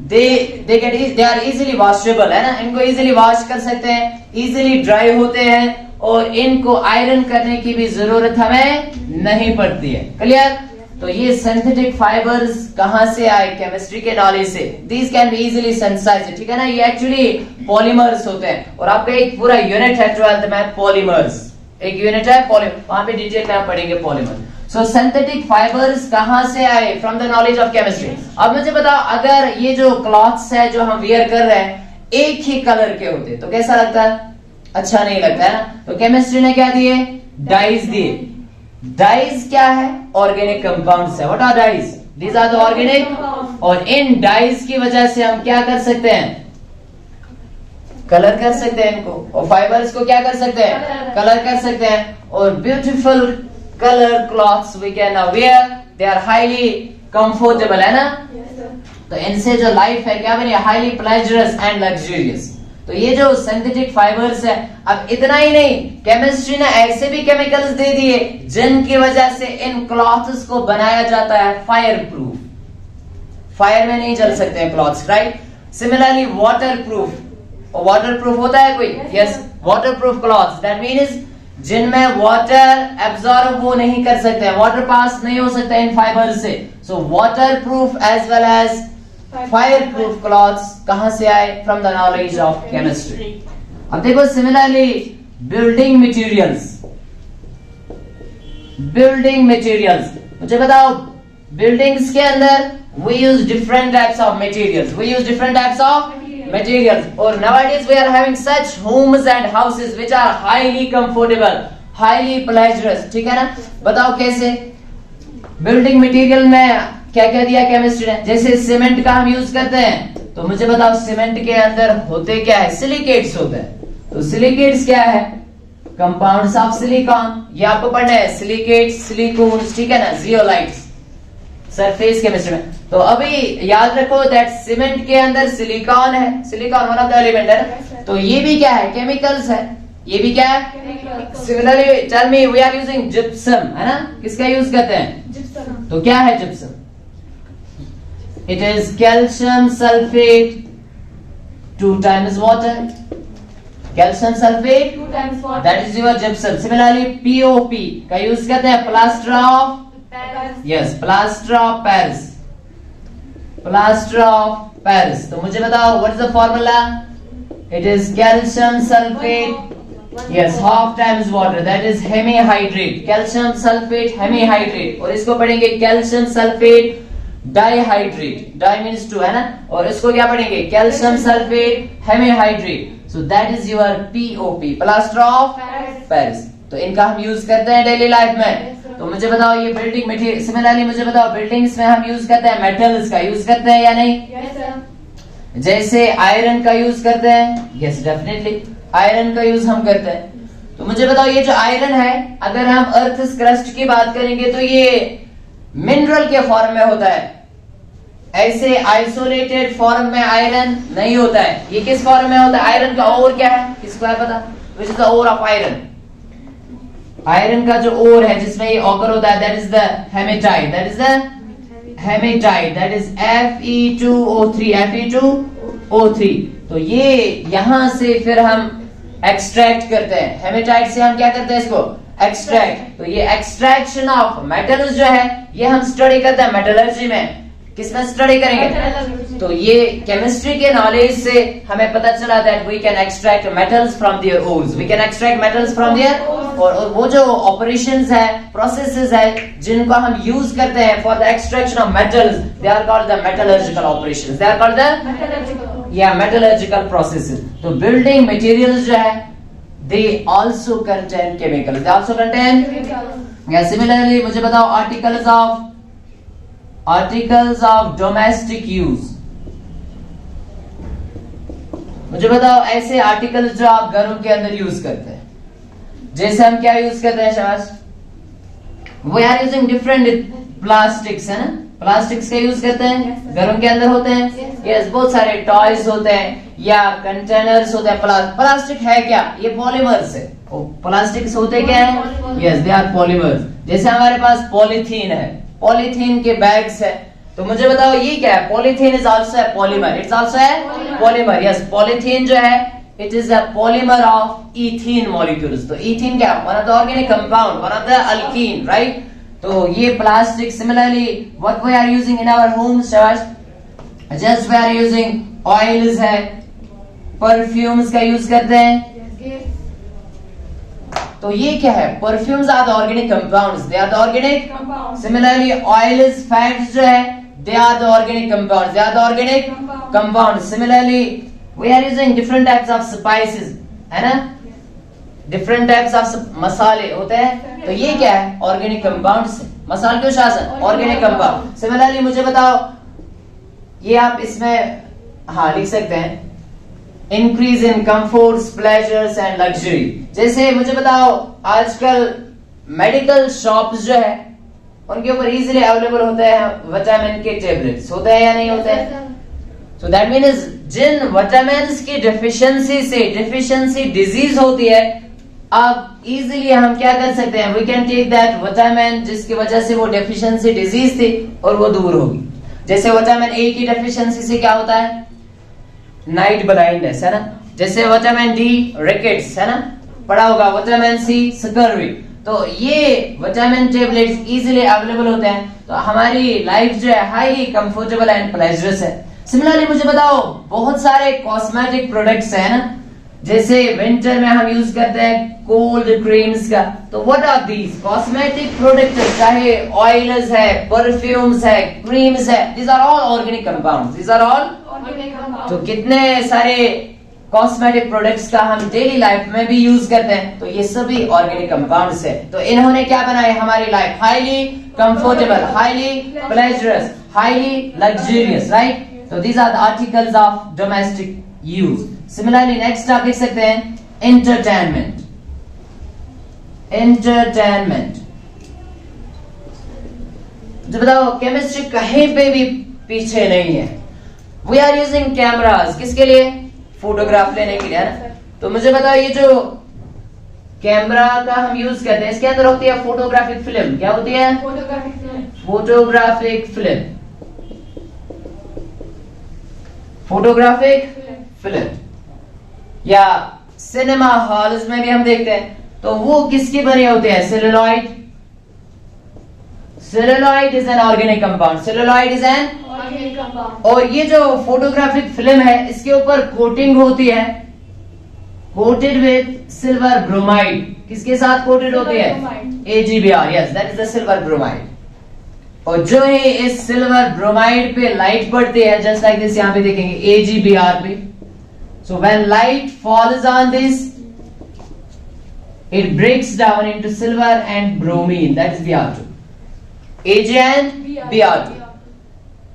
they are easily washable, है ना, इनको इजीली वॉश कर सकते हैं, इजीली ड्राई होते हैं, और इनको आयरन करने की भी जरूरत हमें नहीं पड़ती है। क्लियर? तो ये सिंथेटिक फाइबर्स कहां से आए? केमिस्ट्री के नॉलेज से। These can be easily synthesized, ठीक है ना। ये एक्चुअली पॉलीमर्स होते हैं, और आपका एक पूरा यूनिट है 12th में पॉलीमर्स, एक यूनिट है पॉलीमर, वहां पे डिटेल में आप पढ़ेंगे पॉलीमर। सो सिंथेटिक फाइबर्स कहां से आए? From the knowledge of chemistry. अब मुझे बताओ, अगर ये जो क्लॉथ्स है जो हम वियर कर रहे हैं एक ही कलर के होते तो कैसा लगता है? अच्छा नहीं लगता है ना। तो केमिस्ट्री ने क्या दिए? डाइज दिए। डाइज क्या है? ऑर्गेनिक कंपाउंड्स है। What are dyes? These are the organic, और इन डाइज की वजह से हम क्या कर सकते हैं? कलर कर सकते हैं इनको, और फाइबर्स को क्या कर सकते हैं? कलर कर सकते हैं, और beautiful colour clothes we can wear, they are highly comfortable, है ना। तो इनसे जो लाइफ है क्या बनी? Highly pleasurous and luxurious. तो ये जो सिंथेटिक फाइबर्स है, अब इतना ही नहीं, केमिस्ट्री ने ऐसे भी केमिकल्स दे दिए जिनकी वजह से इन क्लॉथ्स को बनाया जाता है फायर प्रूफ। फायर में नहीं जल सकते हैं clothes, right. Similarly water proof, water proof होता है कोई? Yes, water proof clothes, that means जिनमें वाटर एब्जॉर्ब वो नहीं कर सकते हैं, वाटर पास नहीं हो सकता इन फाइबर से। So water proof as well as fire proof clothes कहां से आए? From the knowledge of chemistry. अब देखो similarly building materials, building materials, मुझे बताओ बिल्डिंग्स के अंदर we use different types of materials, we use different types of materials, or nowadays we are having such homes and houses which are highly comfortable, highly pleasurous, ठीक है ना। बताओ कैसे? बिल्डिंग मटेरियल में क्या क्या दिया केमिस्ट्री ने? जैसे सीमेंट का हम यूज करते हैं, तो मुझे बताओ सीमेंट के अंदर होते क्या है? सिलिकेट्स होते हैं। तो सिलिकेट्स क्या है? कंपाउंड्स ऑफ सिलिकॉन, ये आपको पढ़ना है, सिलिकेट्स, सिलिकॉन्स, ठीक है ना, जियोलाइट्स, सरफेस केमिस्ट्री में। तो अभी याद रखो दैट सीमेंट के अंदर सिलिकॉन है, silicon one of the element है। तो ये भी क्या है? केमिकल्स है। ये भी क्या है? Similarly tell me, we are using gypsum, है ना। किसका यूज करते हैं? जिप्सम। तो क्या है gypsum? It is calcium sulphate 2 times water, calcium sulphate 2 times water, that is your gypsum. Similarly POP का यूज करते हैं, plaster of yes, plaster of Paris, plaster of Paris. तो मुझे बताओ what is the formula? It is calcium sulphate yes half times water, that is hemihydrate, calcium sulphate hemihydrate. और इसको पढ़ेंगे calcium sulphate dihydrate, di means 2, है ना, और इसको क्या पढ़ेंगे? Calcium sulphate hemihydrate. So that is your POP, plaster of Paris. तो इनका हम यूज करते हैं डेली लाइफ में। तो मुझे बताओ ये बिल्डिंग मटेरियल, सिमिलरली मुझे बताओ बिल्डिंग्स में हम यूज करते हैं मेटल्स का यूज करते हैं या नहीं? yes, sir. जैसे आयरन का यूज करते हैं, यस डेफिनेटली आयरन का यूज हम करते हैं। तो मुझे बताओ ये जो आयरन है, अगर हम अर्थ क्रस्ट की बात करेंगे तो ये मिनरल के फॉर्म में होता है, ऐसे आइसोलेटेड फॉर्म में आयरन नहीं होता है। ये किस फॉर्म में होता है? आयरन का ओर क्या है? किसको है पता? Which is the ore of iron? Iron का जो ओर है जिसमें ये ऑकर होता है, that is the hematite, that is the hematite, that is Fe2O3, Fe2O3। तो ये यहां से फिर हम एक्सट्रैक्ट करते हैं, हेमेटाइट से हम क्या करते हैं? इसको एक्सट्रैक्ट। तो ये एक्सट्रैक्शन ऑफ मेटल्स जो है ये हम स्टडी करते हैं मेटलर्जी में। किसमें स्टडी करेंगे? तो ये केमिस्ट्री के नॉलेज से हमें पता चला that we can extract metals from their ores, we can extract metals from their, और वो जो ऑपरेशंस है, प्रोसेसेस है जिनको हम यूज करते हैं for the extraction of metals, they are called the metallurgical operations, they are called the metallurgical processes. तो बिल्डिंग मटेरियल्स जो है they also contain chemicals, they also contain या सिमिलरली मुझे बताओ आर्टिकल्स ऑफ डोमेस्टिक यूज, मुझे बताओ ऐसे आर्टिकल जो आप घरों के अंदर यूज करते हैं, जैसे हम क्या यूज करते हैं शाबाश, we are using different plastics, है ना, प्लास्टिक्स का यूज करते हैं, घरों के अंदर होते हैं, यस, बहुत सारे टॉयज होते हैं या कंटेनर्स होते हैं। प्लास्टिक है क्या, ये पॉलीमर्स है। प्लास्टिक्स होते क्या है, यस, दे आर पॉलीमर्स। जैसे हमारे पास पॉलीथीन है, पॉलीथीन के बैग्स है, तो मुझे बताओ ये क्या है, polythene is also a polymer, it's also a polymer, yes, polythene जो है it is a polymer of ethene molecules. तो ईथीन क्या, one of the organic compound, one of the alkene, right. तो ये plastic, similarly what we are using in our homes, just we are using oils है, परफ्यूम्स का यूज करते हैं, तो ये क्या है, perfumes are the organic compounds, they are the organic compounds. Similarly oils, fats जो है they are the organic compounds, they are the organic compounds. Similarly we are using different types of spices, है ना, डिफरेंट टाइप्स ऑफ मसाले होते हैं, तो ये क्या है, ऑर्गेनिक कंपाउंड्स। मसाले क्यों शासन, ऑर्गेनिक कंपाउंड। सिमिलरली मुझे बताओ, ये आप इसमें हाँ लिख सकते हैं, increase in comforts, pleasures and luxury. जैसे मुझे बताओ आजकल मेडिकल शॉप्स जो है उनके ऊपर इजीली अवेलेबल होते हैं विटामिन के टैबलेट्स, होते हैं या नहीं होते हैं। सो दैट मीन्स जिन विटामिन की डेफिशिएंसी से डेफिशिएंसी डिजीज होती है, अब इजीली हम क्या कर सकते हैं, we can take that vitamin जिसकी वजह से वो डेफिशिएंसी डिजीज थी और वो दूर होगी। जैसे विटामिन ए की डेफिशिएंसी से क्या होता है, नाइट ब्लाइंडनेस, है ना। जैसे विटामिन डी रिकेट्स, है ना, पढ़ा होगा, विटामिन सी स्कर्वी। तो ये विटामिन टैबलेट्स इजीली अवेलेबल होते हैं, तो हमारी लाइफ जो है हाईली कंफर्टेबल एंड प्लेजरस है। सिमिलरली मुझे बताओ बहुत सारे कॉस्मेटिक प्रोडक्ट्स है ना, जैसे विंटर में हम यूज करते हैं कोल्ड क्रीम्स का, तो what are these cosmetic products, चाहे ऑयल्स है, परफ्यूम्स है, क्रीम्स है, these are all organic compounds, these are all. तो कितने सारे कॉस्मेटिक प्रोडक्ट्स का हम डेली लाइफ में भी यूज करते हैं, तो ये सभी ऑर्गेनिक कंपाउंड्स है। तो इन्होंने क्या बनाया, हमारी life highly comfortable, highly pleasurous, highly luxurious, right. तो these are the articles of domestic use. Similarly next आप लिख सकते हैं एंटरटेनमेंट, एंटरटेनमेंट। जो बताओ केमिस्ट्री कहीं पे भी पीछे नहीं है। वी आर यूजिंग कैमरास, किसके लिए, फोटोग्राफ लेने के लिए, है ना। तो मुझे बताओ ये जो कैमरा का हम यूज करते हैं, इसके अंदर होती है फोटोग्राफिक फिल्म, क्या होती है, photographic film, photographic film, photographic film. या सिनेमा हॉल्स में भी हम देखते हैं, तो वो किसकी बनी होती है, celluloid. Celluloid is an organic compound, celluloid is an organic compound. और ये जो फोटोग्राफिक फिल्म है इसके ऊपर कोटिंग होती है, कोटेड विद सिल्वर ब्रोमाइड। किसके साथ कोटेड होती है, AgBr, yes, that is the silver bromide. और जो है इस सिल्वर ब्रोमाइड पे लाइट पड़ती है, जस्ट लाइक दिस, यहाँ पे देखेंगे AgBr पे। So when light falls on this it breaks down into silver and bromine, that is Br2, Ag and Br2।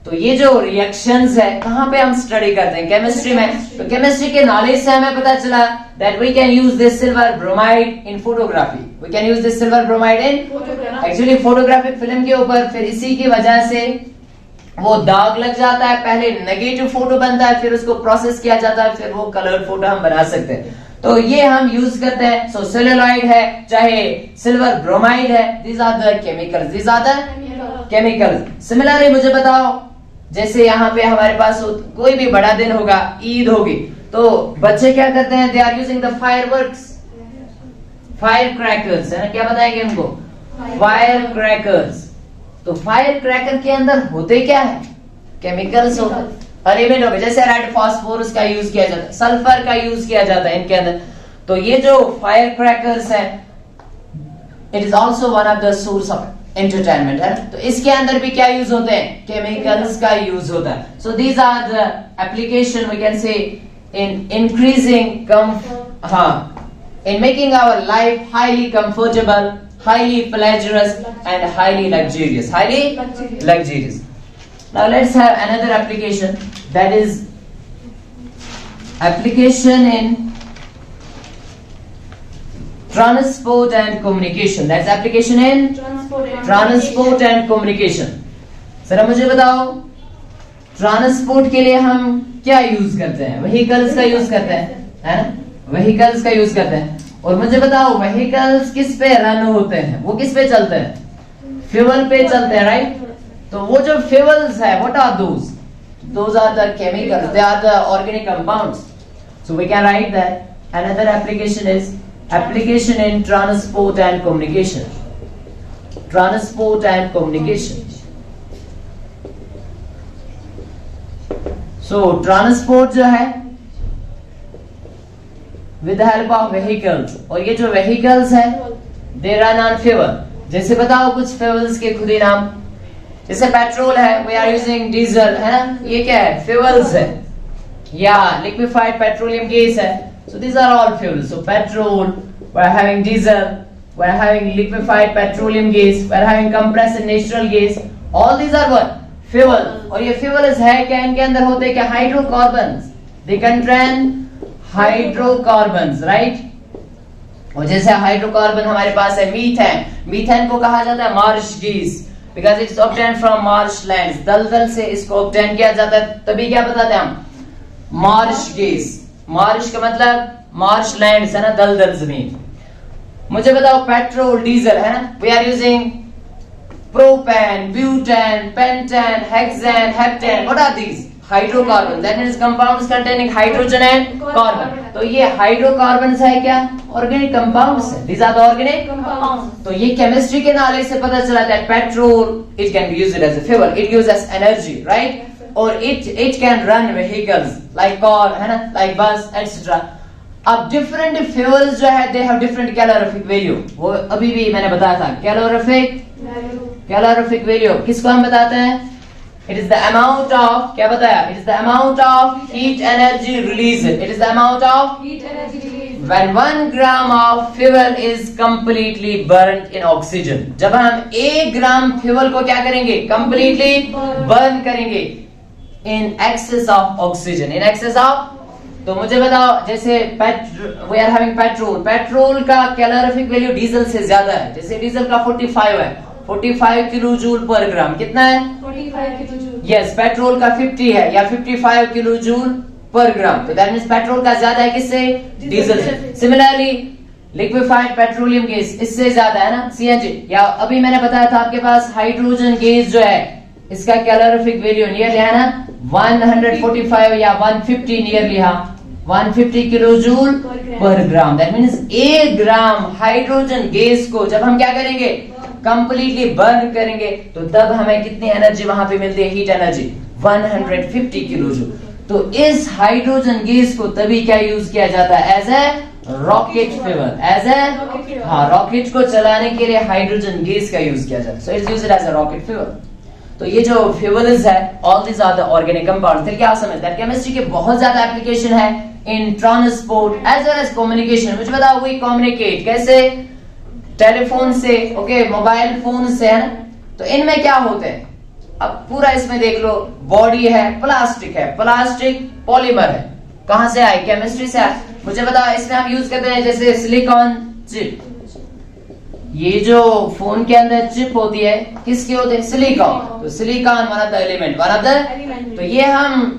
तो ये जो रिएक्शंस है कहां पे हम स्टडी करते हैं, केमिस्ट्री में। तो केमिस्ट्री के नॉलेज से हमें पता चला that we can use this silver bromide in photography, we can use this silver bromide in actually photographic film के ऊपर। फिर इसी की वजह से वो दाग लग जाता है, पहले नेगेटिव फोटो बनता है, फिर उसको प्रोसेस किया जाता है, फिर वो कलर फोटो हम बना सकते हैं। तो ये हम यूज करते हैं। सो सेलुलॉइड है चाहे सिल्वर ब्रोमाइड है, these are the chemicals, these are the chemicals. Similarly मुझे बताओ, जैसे यहाँ पे हमारे पास कोई भी बड़ा दिन होगा, ईद होगी, तो बच्चे क्या करते हैं, they are using the fireworks, fire crackers, है ना, क्या बताएंगे उनको, फायर क्रैकर्स। तो फायर क्रैकर के अंदर होते क्या है, केमिकल्स होते हैं, एलिमेंट हो गए, जैसे रेड फास्फोरस का यूज किया जाता है, सल्फर का यूज किया जाता है इनके अंदर। तो ये जो फायर क्रैकर्स है, it is also one of the source of entertainment, है। तो इसके अंदर भी क्या यूज होते हैं, केमिकल्स का यूज होता है। So these are the application we can see in increasing in making our life highly comfortable, highly pleasurous and highly luxurious, luxurious. Now let's have another application, that is application in transport and communication. That's application in transport and communication. जरा मुझे बताओ, ट्रांसपोर्ट के लिए हम क्या यूज करते हैं? व्हीकल्स का यूज करते हैं, है ना? व्हीकल्स का यूज करते हैं। और मुझे बताओ, व्हीकल्स किस पे रन होते हैं? वो किस पे चलते हैं? फ्यूल पे चलते हैं, राइट? तो वो जो फ्यूल्स है, what are those? Those are the chemicals, they are the organic compounds. So we can write that another application is application in transport and communication. Transport and communication. So transport जो है with the help of vehicles, और ये जो vehicles है they run on fuel. जैसे बताओ कुछ fuels के खुद ही नाम, जैसे पेट्रोल है, we are using diesel, है ना? ये क्या है? Fuels है, या liquefied petroleum gas है. So these are all fuels. So petrol, we are having diesel, we are having liquefied petroleum gas, we are having compressed natural gas. All these are what? Fuel. और ये fuels है क्या? इनके अंदर होते हैं क्या? Hydrocarbons. They contain hydrocarbons, right? और जैसे हाइड्रोकार्बन हमारे पास है मीथेन. मीथेन को कहा जाता है Marsh gas, because it's obtain from Marsh land. दलदल से इसको ऑब्टेन किया जाता है, तभी क्या बताते हैं हम? Marsh gas. मार्श का मतलब मार्श लैंड है ना, दलदल जमीन. मुझे बताओ पेट्रोल, डीजल, है ना? We are using propane, butane, pentane, hexane, heptane. What are these? Hydrocarbon. That means compounds containing hydrogen and carbon. तो ये हाइड्रोकार्बन्स है क्या? ऑर्गेनिक कंपाउंड्स है. These are the organic compounds. तो ये केमिस्ट्री के नॉलेज से पता चला that petrol it can be used as a fuel, it gives us energy, right? और it can run vehicles like car, है ना, लाइक बस एटसेट्रा. अब डिफरेंट फ्यूल्स जो है they have different calorific value. वो अभी भी मैंने बताया था, कैलोरीफिक वैल्यू किसको हम बताते हैं? It is the amount of, क्या बताया? It is the amount of heat energy released. It is the amount of heat energy released when 1 gram of fuel is completely burnt in oxygen. जब हम 1 ग्राम फ्यूल को क्या करेंगे? Completely burn करेंगे in excess of oxygen. In excess of, तो मुझे बताओ, जैसे we are having पेट्रोल का कैलोरीफिक वैल्यू डीजल से ज्यादा है. जैसे डीजल का 45 है, 45 किलो जूल पर ग्राम. कितना है? 45 किलो जूल. यस, पेट्रोल का 50 है या 55 किलो जूल पर ग्राम. तो दैट मींस पेट्रोल का ज्यादा है किससे? डीजल से. सिमिलरली लिक्विफाइड पेट्रोलियम गैस इससे ज्यादा है ना, सीएनजी. या अभी मैंने बताया था आपके पास हाइड्रोजन गैस जो है इसका कैलोरीफिक वैल्यू नियरली है ना 145 या 150 नियरली, हाँ 150 किलो जूल पर ग्राम. That means 1 gram hydrogen gas को जब हम क्या करेंगे? कंप्लीटली बर्न करेंगे, तो तब हमें कितनी एनर्जी वहां पे मिलती है? Heat energy 150 kilo joule. तो इस हाइड्रोजन गैस को तभी क्या यूज किया जाता है? As a rocket fuel. As a, हाँ, रॉकेट को चलाने के लिए हाइड्रोजन गैस का यूज किया जाता है. So it's used as a rocket fuel. तो ये जो फ्यूल्स है, all these are the organic compounds. फिर क्या समझते हैं? केमिस्ट्री के बहुत ज्यादा एप्लीकेशन है in transport as well as communication. मुझे बताओ, वी कम्युनिकेट कैसे? टेलीफोन से, ओके, मोबाइल फोन से, है ना? तो इनमें क्या होते हैं? अब पूरा इसमें देख लो, बॉडी है, प्लास्टिक है, प्लास्टिक पॉलीमर है. कहां से आए? केमिस्ट्री से आए. मुझे बताओ, इसमें हम यूज करते हैं जैसे सिलिकॉन चिप. ये जो फोन के अंदर चिप होती है किसकी होती है? सिलिकॉन. तो silicon one of the element, one of the, तो ये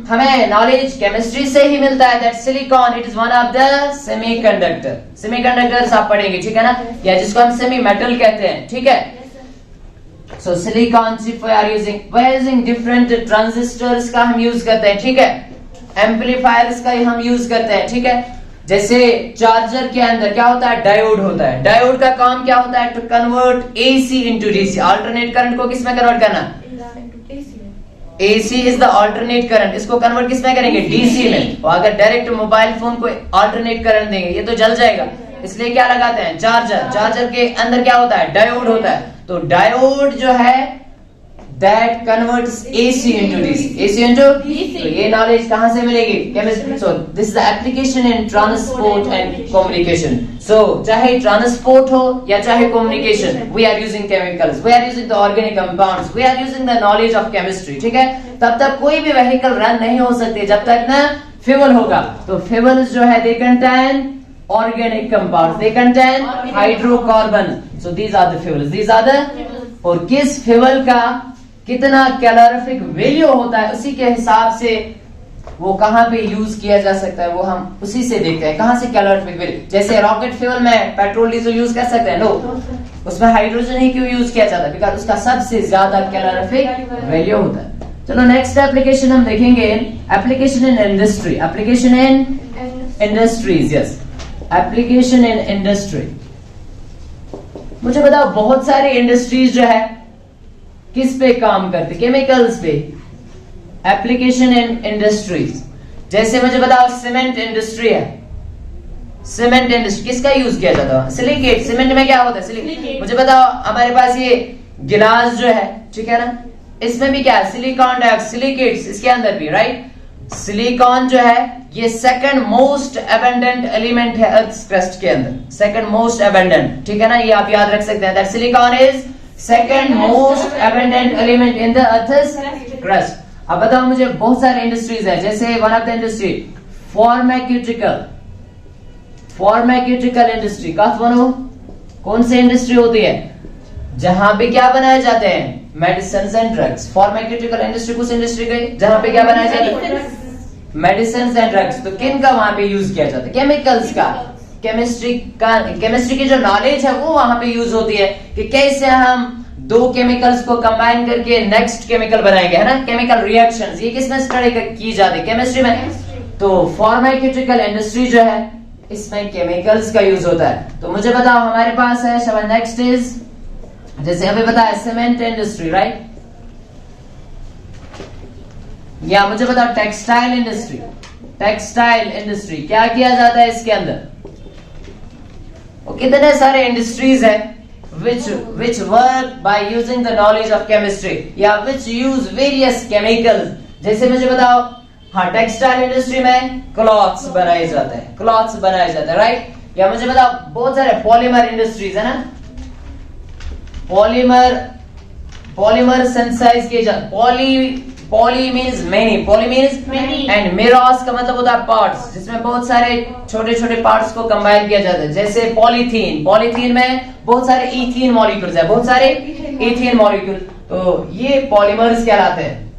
हमें नॉलेज केमिस्ट्री से ही मिलता है that silicon it is one of the semiconductor. Semiconductors आप पढ़ेंगे, ठीक है ना, या जिसको हम सेमी मेटल कहते हैं, ठीक है. So silicon chip we are using different transistors का हम यूज करते हैं, ठीक है. एम्पलीफायर्स का हम यूज करते हैं, ठीक है. जैसे चार्जर के अंदर क्या होता है? डायोड होता है. डायोड का काम क्या होता है? To convert AC into DC. Alternate current को किस में कन्वर्ट करना? AC is the alternate current. इसको कन्वर्ट किस में करेंगे? डीसी में. और अगर डायरेक्ट मोबाइल फोन को अल्टरनेट करंट देंगे ये तो जल जाएगा, इसलिए क्या लगाते हैं? चार्जर. चार्जर के अंदर क्या होता है? डायोड होता है. तो डायोड जो है that converts AC into DC. AC into DC. तो ये नॉलेज कहाँ से मिलेगी? Chemistry. So this is the application in transport and communication. So चाहे ट्रांसपोर्ट हो या चाहे communication, we are using chemicals, we are using the organic compounds, we are using the knowledge of chemistry. ठीक है. तब तक कोई भी व्हीकल रन नहीं हो सकती जब तक ना फ्यूल होगा। तो फ्यूल्स जो है they contain organic compounds, they contain hydrocarbon, so these are the fuels, these are the. और किस फ्यूल का कितना कैलोरीफिक वैल्यू होता है उसी के हिसाब से वो कहां पे यूज किया जा सकता है, वो हम उसी से देखते हैं कहां से कैलोरीफिक वैल्यू। जैसे रॉकेट फ्यूल में पेट्रोल डीजल यूज कर सकते हैं, नो, उसमें हाइड्रोजन ही क्यों यूज किया जाता है, बिकॉज उसका सबसे ज्यादा कैलोरीफिक वैल्यू होता है। चलो नेक्स्ट एप्लीकेशन हम देखेंगे, application in industry, application in industries, yes, application in industry. मुझे बताओ बहुत सारे इंडस्ट्रीज जो है किस पे काम करते, केमिकल्स पे। एप्लीकेशन इन इंडस्ट्रीज, जैसे मुझे बताओ सीमेंट इंडस्ट्री है, सीमेंट इंडस्ट्री किसका यूज किया जाता है, सिलिकेट। सीमेंट में क्या होता है, सिलिकेट। मुझे बताओ हमारे पास ये गिलास जो है, ठीक है ना, इसमें भी क्या है, सिलिकॉन डाइऑक्साइड, सिलिकेट्स इसके अंदर भी, राइट। सिलिकॉन जो है ये सेकंड मोस्ट अबंडेंट एलिमेंट है अर्थ क्रस्ट के अंदर, सेकंड मोस्ट अबंडेंट, ठीक है ना, ये आप याद रख सकते हैं, that silicon is second most abundant element in the earth crust. अब बताओ मुझे बहुत सारे इंडस्ट्रीज है, जैसे one of the industry pharmaceutical, pharmaceutical industry का कौन सी इंडस्ट्री होती है जहां पे क्या बनाए जाते हैं, medicine and drugs. Pharmaceutical industry कुछ इंडस्ट्री गई जहां पे क्या बनाए जाते हैं, मेडिसिन एंड ड्रग्स। तो किन का वहां पे यूज किया जाता है, केमिकल्स का, केमिस्ट्री का, केमिस्ट्री की जो नॉलेज है वो वहां पे यूज होती है कि कैसे हम दो केमिकल्स को कंबाइन करके नेक्स्ट केमिकल बनाएंगे, है ना, केमिकल रिएक्शंस, ये किसमें स्टडी की जाती है, केमिस्ट्री में। तो फार्मास्यूटिकल इंडस्ट्री जो है इसमें केमिकल्स का यूज होता है। तो मुझे बताओ हमारे पास है शाबाश, नेक्स्ट इज, जैसे हमें बताया सीमेंट इंडस्ट्री, राइट, या मुझे बताओ टेक्सटाइल इंडस्ट्री, टेक्सटाइल इंडस्ट्री क्या किया जाता है इसके अंदर, वो कितने सारे इंडस्ट्रीज है which work by using the knowledge of chemistry या which use various chemicals। जैसे मुझे बताओ, हाँ, टेक्सटाइल इंडस्ट्री में क्लॉथ्स बनाए जाते हैं, क्लॉथ्स बनाए जाते हैं, राइट। या मुझे बताओ बहुत सारे पॉलीमर इंडस्ट्रीज है ना, पॉलीमर सिंथेसाइज किए जाते, poly means many, poly means many, and meros का मतलब होता है पार्ट्स, जिसमें बहुत सारे छोटे छोटे पार्ट्स को कंबाइन किया जाता है। जैसे पॉलीथीन, पॉलीथीन में बहुत सारे इथीन मॉलिक्यूल्स है, बहुत सारे इथीन मॉलिक्यूल, तो ये पॉलीमर्स कहलाते हैं।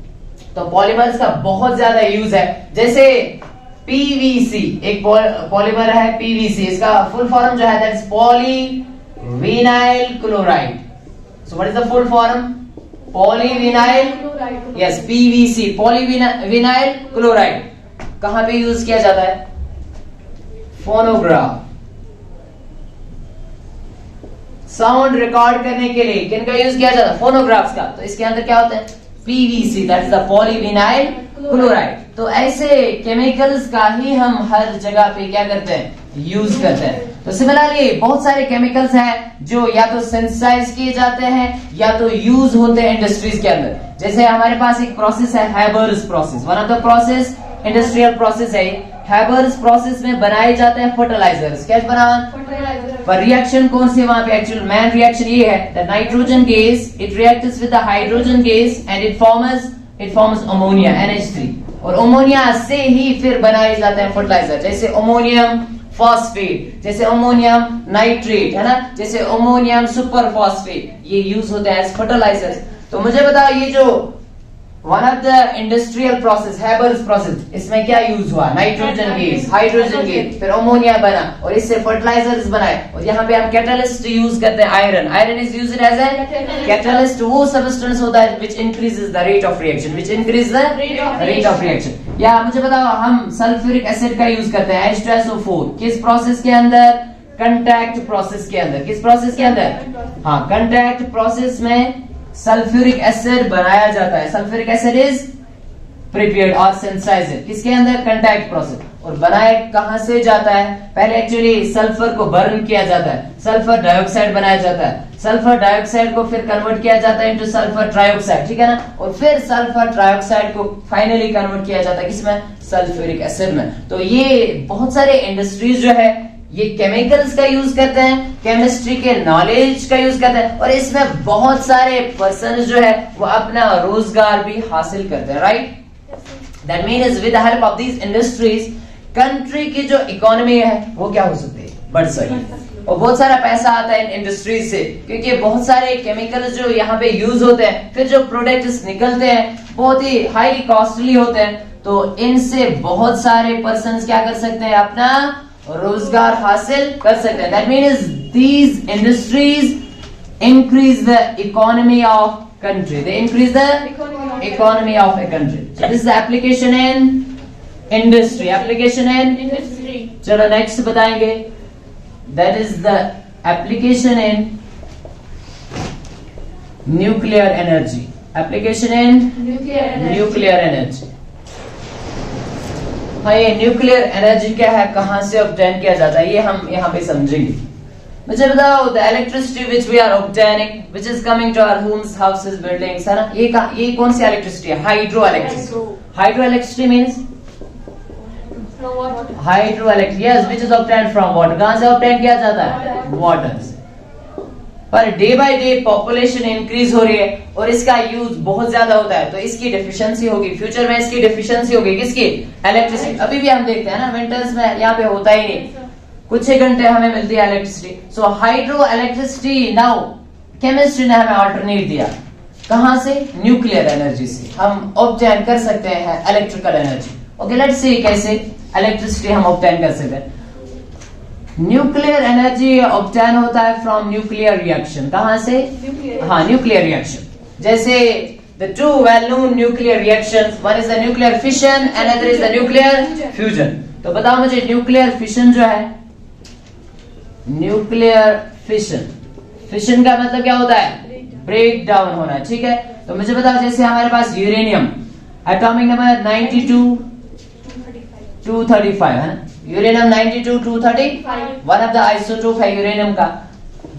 तो पॉलीमर्स का बहुत ज्यादा यूज है, जैसे पीवीसी, एक पॉलीमर है पीवीसी, इसका फुल फॉर्म जो है that is poly vinyl chloride. So what is the full form, polyvinyl, yes, PVC, polyvinyl chloride. कहां पे यूज किया जाता है, फोनोग्राफ, साउंड रिकॉर्ड करने के लिए किनका यूज किया जाता है, फोनोग्राफ्स का। तो इसके अंदर क्या होता है, PVC, that is the polyvinyl chloride. तो ऐसे केमिकल्स का ही हम हर जगह पे क्या करते हैं, यूज करते हैं। तो सिमिलरली बहुत सारे केमिकल्स हैं जो या तो सिंथेसाइज किए जाते हैं या तो यूज होते हैं इंडस्ट्रीज के अंदर। जैसे हमारे पास एक प्रोसेस है Haber's process, one of the process industrial process है। हैबर्स प्रोसेस में बनाए जाते हैं फर्टिलाइजर्स, क्या बना, पर रिएक्शन कौन सी वहां पे, एक्चुअल मैन रिएक्शन ये है, the nitrogen gas it reacts with the hydrogen gas and it forms ammonia NH3, और अमोनिया से ही फिर बनाए जाते हैं फर्टिलाइजर, जैसे अमोनियम फॉस्फेट, जैसे अमोनियम नाइट्रेट, है ना, जैसे अमोनियम सुपर फॉस्फेट, ये यूज होते हैं एज फर्टिलाइजर्स। तो मुझे बताओ ये जो one of the industrial process Haber's process, इसमें क्या यूज हुआ, नाइट्रोजन गैस, हाइड्रोजन गैस, फिर अमोनिया बना और इससे फर्टिलाइजर्स बनाए। और यहाँ पे हम कैटलिस्ट यूज करते हैं, iron is used as a catalyst, वो सब्सटेंस होता है which increases the rate of reaction, which increase the rate of reaction. या मुझे बताओ हम सल्फ्यूरिक एसिड का यूज करते हैं H2SO4, किस प्रोसेस के अंदर, कंटैक्ट प्रोसेस के अंदर, किस प्रोसेस के अंदर, हाँ, कंटैक्ट प्रोसेस में सल्फ्यूरिक एसिड बनाया जाता है। सल्फ्यूरिक एसिड इज प्रिपेयर्ड और सिंथेसाइज्ड किसके अंदर, कंटैक्ट प्रोसेस। और बनाया कहां से जाता है, पहले एक्चुअली सल्फर को बर्न किया जाता है, सल्फर डाइऑक्साइड बनाया जाता है, सल्फर डाइऑक्साइड को फिर कन्वर्ट किया जाता है इनटू सल्फर ट्राइऑक्साइड, ठीक है ना, और फिर सल्फर ट्राइऑक्साइड को फाइनली कन्वर्ट किया जाता है किसमें, सल्फ्यूरिक एसिड में। तो ये बहुत सारे इंडस्ट्रीज जो है ये केमिकल्स का यूज करते हैं, केमिस्ट्री के नॉलेज का यूज करते हैं, और इसमें बहुत सारे पर्सन जो है वो अपना रोजगार भी हासिल करते हैं, right. That means with the help of these industries country की जो इकोनॉमी है वो क्या हो सकती है, बढ़ सकती है। और बहुत सारा पैसा आता है इन इंडस्ट्रीज से, क्योंकि बहुत सारे केमिकल्स जो यहाँ पे यूज होते हैं, फिर जो प्रोडक्ट्स निकलते हैं बहुत ही हाईली कॉस्टली होते हैं, तो इनसे बहुत सारे पर्सन्स क्या कर सकते हैं, अपना रोजगार हासिल कर सकते हैं। That means these industries increase the economy of country, they increase the economy of a country. So this is the application in industry, application in industry. चलो next बताएंगे, that is the application in nuclear energy, application in nuclear energy. हाँ, ये न्यूक्लियर एनर्जी क्या है, कहां से ऑब्टेन किया जाता है, ये हम यहाँ पे समझेंगे। मुझे बताओ, the electricity which we are obtaining which is coming to our homes, houses, buildings, है ना, ये कौन सी इलेक्ट्रिसिटी है, hydro electricity. Hydro electricity means hydro electricity, yes, which is obtained from water. कहां से ऑब्टेन किया जाता है, वाटर से। पर day by day population increase हो रही है और इसका यूज बहुत ज्यादा होता है, तो इसकी डेफिशिएंसी होगी, फ्यूचर में इसकी डेफिशिएंसी होगी, किसकी, इलेक्ट्रिसिटी। अभी भी हम देखते हैं ना, विंटर्स में यहाँ पे होता ही नहीं, कुछ ही घंटे हमें मिलती है इलेक्ट्रिसिटी। सो हाइड्रो इलेक्ट्रिसिटी नाउ केमिस्ट्री ने हमें अल्टरनेट दिया, कहां से, न्यूक्लियर एनर्जी से हम ऑब्टेन कर सकते हैं electrical energy. Okay, let's see कैसे इलेक्ट्रिसिटी हम ऑब्टेन कर सकते हैं। न्यूक्लियर एनर्जी ऑब्टेन होता है फ्रॉम न्यूक्लियर रिएक्शन, कहां से, हाँ, न्यूक्लियर रिएक्शन। जैसे the two well-known nuclear reactions, one is the nuclear fission, another is the nuclear fusion. तो बताओ मुझे, न्यूक्लियर फिशन जो है, न्यूक्लियर फिशन, फिशन का मतलब क्या होता है, ब्रेक डाउन होना, ठीक है। तो मुझे बताओ, जैसे हमारे पास यूरेनियम एटॉमिक नंबर 92 235 है ना, uranium 92 235 one of the isotope है यूरेनियम का।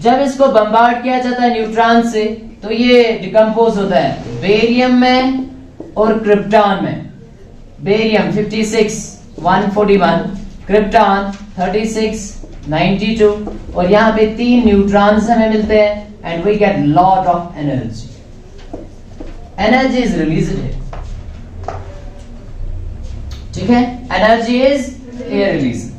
जब इसको बम्बार्ड किया जाता है न्यूट्रॉन से, तो ये डिकम्पोज होता है बेरियम में और क्रिप्टॉन में। बेरियम 56 141, क्रिप्टॉन 36 92, और यहाँ पे 3 न्यूट्रॉन्स हमें मिलते हैं, and we get lot of energy. Energy is released, ठीक है, एनर्जी इज रिलीज।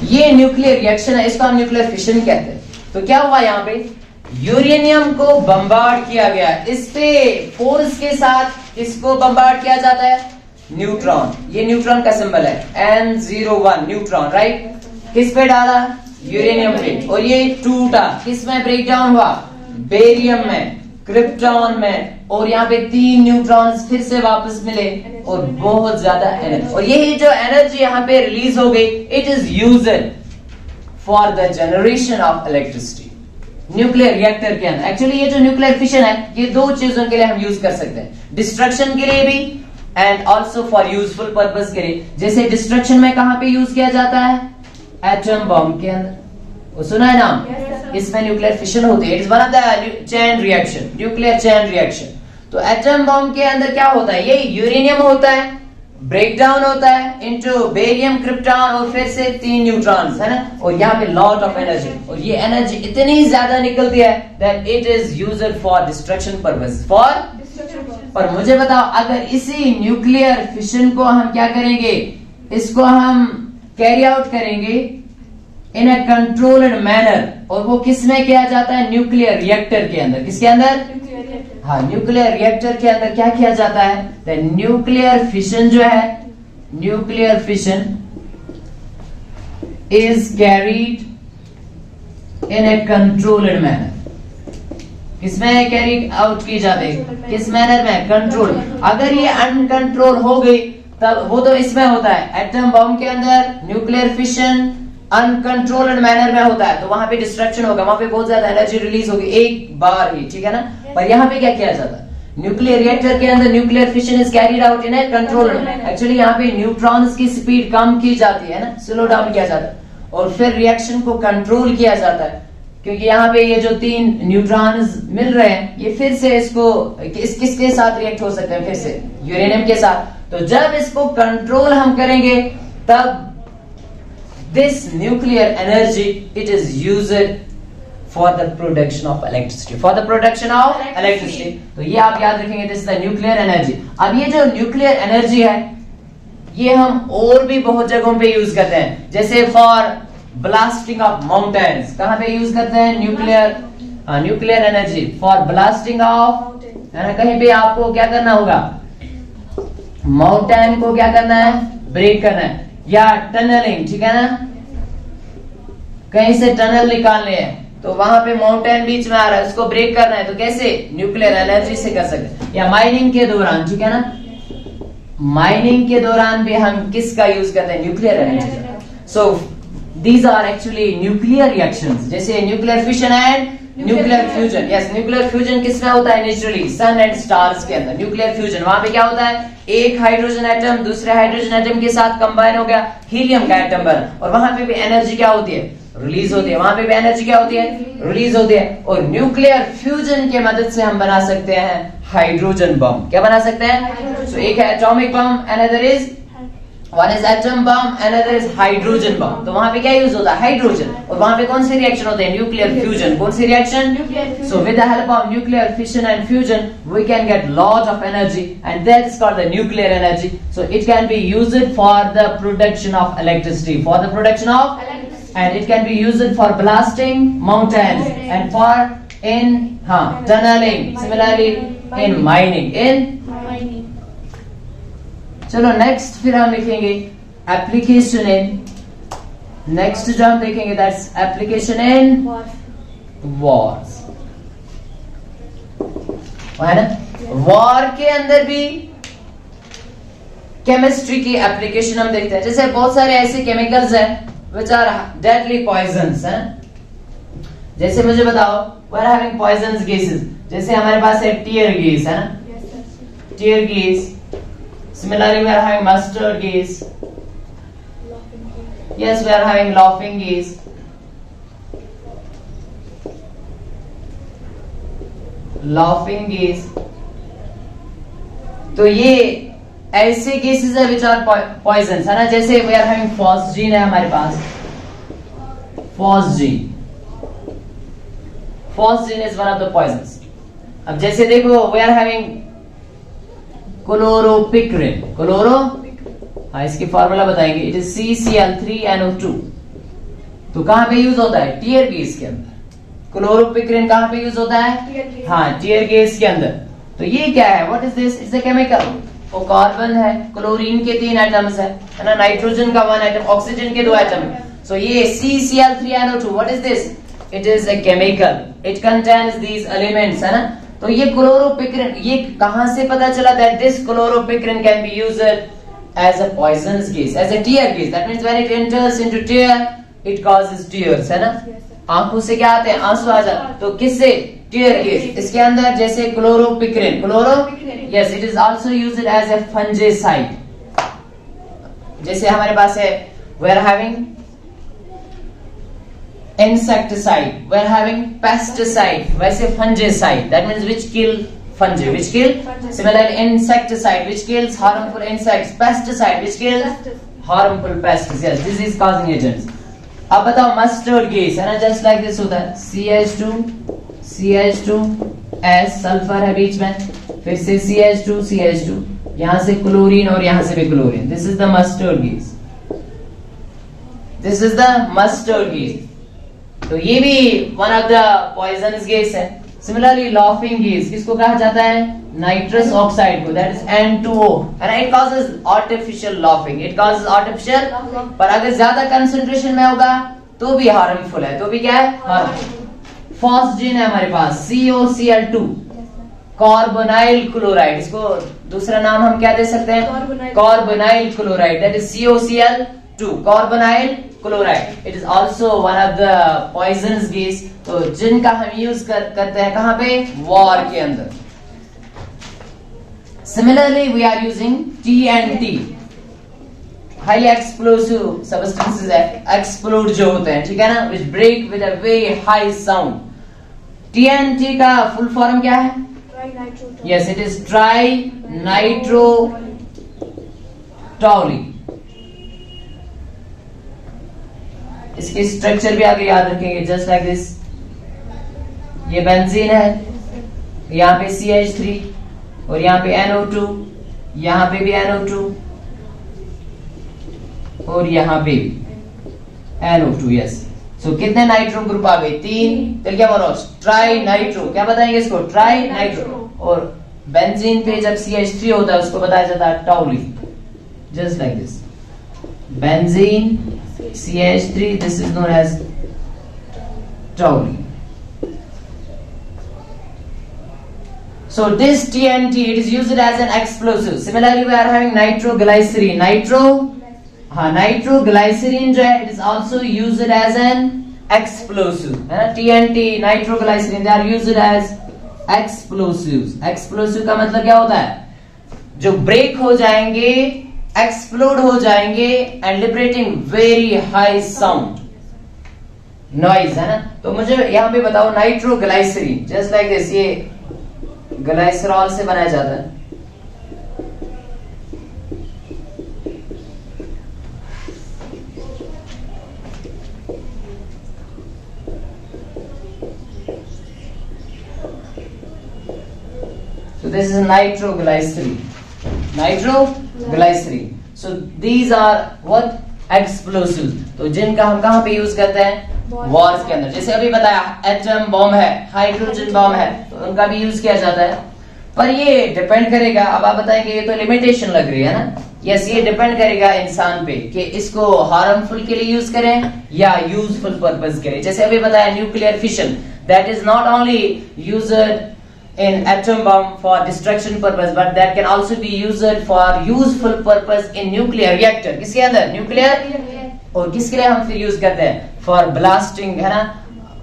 ये न्यूक्लियर रिएक्शन है, इसको हम न्यूक्लियर फिशन कहते हैं। तो क्या हुआ, यहाँ पे यूरेनियम को बम्बार्ड किया गया, इस पे फोर्स के साथ किसको बम्बार्ड किया जाता है, न्यूट्रॉन। ये न्यूट्रॉन का सिंबल है N01 न्यूट्रॉन, राइट। किस पे डाला, यूरेनियम पे, और ये टूटा, किस में ब्रेक डाउन हुआ, बेरियम में, क्रिप्टॉन में, और यहाँ पे 3 न्यूट्रॉन्स फिर से वापस मिले और बहुत ज्यादा एनर्जी। और यही जो एनर्जी यहाँ पे रिलीज हो गई, it is used for the generation of electricity nuclear reactor के अंदर। एक्चुअली ये जो न्यूक्लियर फिशन है, ये 2 चीजों के लिए हम यूज कर सकते हैं, डिस्ट्रक्शन के लिए भी and also for useful purpose के लिए। जैसे डिस्ट्रक्शन में कहां पे यूज किया जाता है, एटम बॉम्ब के अंदर, वो सुना है नाम, इसमें न्यूक्लियर फिशन होती है, it is one of the chain reaction, nuclear chain reaction. तो एटम बॉम्ब के अंदर क्या होता है, ये यूरेनियम होता है, ब्रेक डाउन होता है इनटू बेरियम, क्रिप्टॉन, और फिर से 3 न्यूट्रॉन्स, है ना, और यहाँ पे लॉट ऑफ एनर्जी, और ये एनर्जी इतनी ज्यादा निकलती है that it is used for destruction purpose, for. पर मुझे बताओ, अगर इसी न्यूक्लियर फिशन को हम क्या करेंगे, इसको हम कैरी आउट करेंगे इन अ कंट्रोल्ड मैनर, और वो किस में किया जाता है, न्यूक्लियर रिएक्टर के अंदर। किसके अंदर, हाँ, न्यूक्लियर रिएक्टर के अंदर क्या किया जाता है, द न्यूक्लियर फिशन जो है, nuclear fission is carried in A controlled manner. किसमें कैरी आउट की जाती है, किस मैनर में, कंट्रोल। अगर ये अनकंट्रोल हो गई, तब वो तो इसमें होता है, एटम बॉम्ब के अंदर न्यूक्लियर फिशन अनकंट्रोल्ड मैनर में होता है, तो वहां पे डिस्ट्रक्शन होगा, वहां पे बहुत ज्यादा एनर्जी रिलीज होगी एक बार ही, ठीक है ना। पर यहाँ पे क्या किया जाता है, न्यूक्लियर रिएक्टर के अंदर nuclear fission is carried out in A controlled. Actually यहाँ पे न्यूट्रॉन्स की स्पीड कम की जाती है ना, स्लो डाउन किया जाता है, और फिर रिएक्शन को कंट्रोल किया जाता है, क्योंकि यहाँ पे ये जो 3 न्यूट्रॉन्स मिल रहे हैं, ये फिर से इसको किसके साथ रिएक्ट हो सकते हैं, फिर से यूरेनियम के साथ। तो जब इसको कंट्रोल हम करेंगे, तब this nuclear energy, it is used for the production of electricity, for the production of electricity. तो ये आप याद रखेंगे, this is the nuclear energy. अब ये जो न्यूक्लियर एनर्जी है ये हम और भी बहुत जगहों पे यूज करते हैं, जैसे फॉर ब्लास्टिंग ऑफ माउंटेन्स। कहां पे यूज करते हैं nuclear energy for blasting of, है ना। कहीं पे आपको क्या करना होगा, माउंटेन को क्या करना है, ब्रेक करना है, या टनलिंग, ठीक है ना, कहीं से टनल निकालने हैं तो वहां पे माउंटेन बीच में आ रहा है, उसको ब्रेक करना है, तो कैसे, न्यूक्लियर एनर्जी से कर सकते हैं। या माइनिंग के दौरान, ठीक है ना, माइनिंग के दौरान भी हम किसका यूज करते हैं, nuclear energy. So these are actually nuclear reactions, जैसे nuclear fission and nuclear fusion. Yes, nuclear fusion किसमें होता है, नेचुरली सन एंड स्टार्स के अंदर। न्यूक्लियर फ्यूजन वहां पे क्या होता है, एक हाइड्रोजन एटम दूसरे हाइड्रोजन एटम के साथ कंबाइन हो गया, हीलियम का एटम बना, और वहां पे भी एनर्जी क्या होती है, रिलीज होती है, वहां पे भी एनर्जी क्या होती है, रिलीज होती है। और न्यूक्लियर फ्यूजन के मदद से हम बना सकते हैं हाइड्रोजन बम। क्या बना सकते हैं, so, एक है atomic bomb, another is one is atom bomb, another is hydrogen bomb. तो वहां पे क्या यूज होता है, हाइड्रोजन, और वहां पे कौन सी रिएक्शन होते हैं, न्यूक्लियर फ्यूजन। कौन सी reaction, so with the help of nuclear fission and fusion we can get lot of energy and that is called the nuclear energy. So it can be used for the production of electricity, for the production of, and it can be used for blasting mountains and for in tunneling, similarly in mining, चलो नेक्स्ट फिर हम लिखेंगे एप्लीकेशन इन, नेक्स्ट जो हम देखेंगे दैट्स एप्लीकेशन इन वॉर्स, है ना। वॉर के अंदर भी केमिस्ट्री की एप्लीकेशन हम देखते हैं, जैसे बहुत सारे ऐसे केमिकल्स हैं which are deadly poisons, हैं। जैसे मुझे बताओ, we are having poisonous gases, जैसे हमारे पास है टीयर गैस, है ना, tear gas. Similarly we are having mustard gas, yes we are having laughing gas, laughing gas। तो ये ऐसे केसेस है विच आर पॉइजन, है ना। जैसे वी आर हैविंग फॉस्जीन है हमारे पास, phosgene is one of the poisons. अब जैसे देखो वी आर हैविंग क्लोरोपिक्रिन, इसकी फार्मूला बताएंगे, इट इज CCl3NO2। तो कहां पे यूज होता है, टीयर गैस के अंदर। क्लोरोपिक्रिन कहां पे यूज होता है, टीयर गैस के अंदर। तो ये क्या है, what is this, it's a chemical. वो कार्बन है, क्लोरीन के 3 एटम्स है ना, नाइट्रोजन का 1 एटम, ऑक्सीजन के 2 एटम। सो ये CCl3NO2, what is this, it is a chemical, it contains these elements, है ना। तो ये क्लोरोपिक्रिन, ये कहां से पता चला that this chloropicrin can be used as a poisonous gas, as a tear gas. That means when it enters into tear it causes tears, है ना। आंखों से क्या आते हैं, आंसू आ जाते, तो किससे, टीयर गैस। इसके अंदर जैसे chloropicrin, yes it is also used as a fungicide, जैसे हमारे पास है we are having insecticide, we are having pesticide, वैसे fungicide that means which kill fungi, which kill, similarly insecticide which kills harmful insects, pesticide which kills harmful pests, yes disease causing agents। अब बताओ मस्टर्ड गैस, है ना, जस्ट लाइक दिस होता है, CH2S, सल्फर है बीच में, फिर से CH2 यहां से क्लोरीन और यहां से भी chlorine, this is the mustard gas, this is the mustard gas. तो ये भी one of the poisonous gas है। सिमिलरली लाफिंग गैस किसको कहा जाता है, नाइट्रस ऑक्साइड को, that is N2O, and it causes artificial laughing, it causes artificial, पर अगर ज्यादा कंसंट्रेशन में होगा तो भी हार्मफुल है, तो भी क्या है, हार्मफुल। फॉस्जीन है हमारे पास, COCl2, कार्बोनाइल क्लोराइड, इसको दूसरा नाम हम क्या दे सकते हैं, carbonyl chloride, that is COCl2, carbonyl chloride. It is also one of the poisonous gas, तो जिनका हम यूज करते हैं कहां पे, वॉर के अंदर। Similarly we are using TNT, highly explosive substances है, एक्सप्लोड जो होते हैं, ठीक है ना, which break with a very high sound. TNT का फुल फॉर्म क्या है, yes it is tri nitro toluene. इसके स्ट्रक्चर भी आगे याद रखेंगे, जस्ट लाइक दिस, ये बेंजीन है, यहाँ पे CH3 और यहाँ पे NO2, यहाँ पे भी NO2 और यहाँ पे भी NO2। यस, सो कितने नाइट्रो ग्रुप आ गए? 3। तो क्या बोलो? Tri nitro. क्या बताएंगे इसको? Tri nitro. और बेंजीन पे जब CH3 होता है उसको बताया जाता है toluene, just like this. Benzene CH3, this is known as toluene. So this TNT, it is used as an explosive. Similarly, we are having nitroglycerin. Nitroglycerin जो है, it is also used as an explosive. है ना? TNT, nitroglycerin, they are used as explosives. Explosive का मतलब क्या होता है? जो ब्रेक हो जाएंगे, एक्सप्लोड हो जाएंगे and liberating very high sound, noise, है ना? तो मुझे यहाँ पे बताओ nitroglycerin, just like this, ये ग्लाइसरॉल से बनाया जाता है। So this is nitroglycerin. So these are what? Explosives. तो जिनका हम कहाँ पे यूज करते हैं? वॉर्स के अंदर। जैसे अभी बताया एटम बॉम्ब है, हाइड्रोजन बॉम्ब है, तो उनका भी यूज किया जाता है। पर ये डिपेंड करेगा, अब आप बताएंगे ये तो लिमिटेशन लग रही है ना। यस, ये डिपेंड करेगा इंसान पे कि इसको हार्मफुल के लिए यूज करें या यूजफुल पर्पस के लिए। जैसे अभी बताया nuclear fission, that is not only used in atom bomb for destruction purpose, but that can also be used for useful purpose in nuclear reactor। किसके अंदर? न्यूक्लियर। और किसके लिए हम फिर यूज करते हैं? फॉर ब्लास्टिंग, है ना?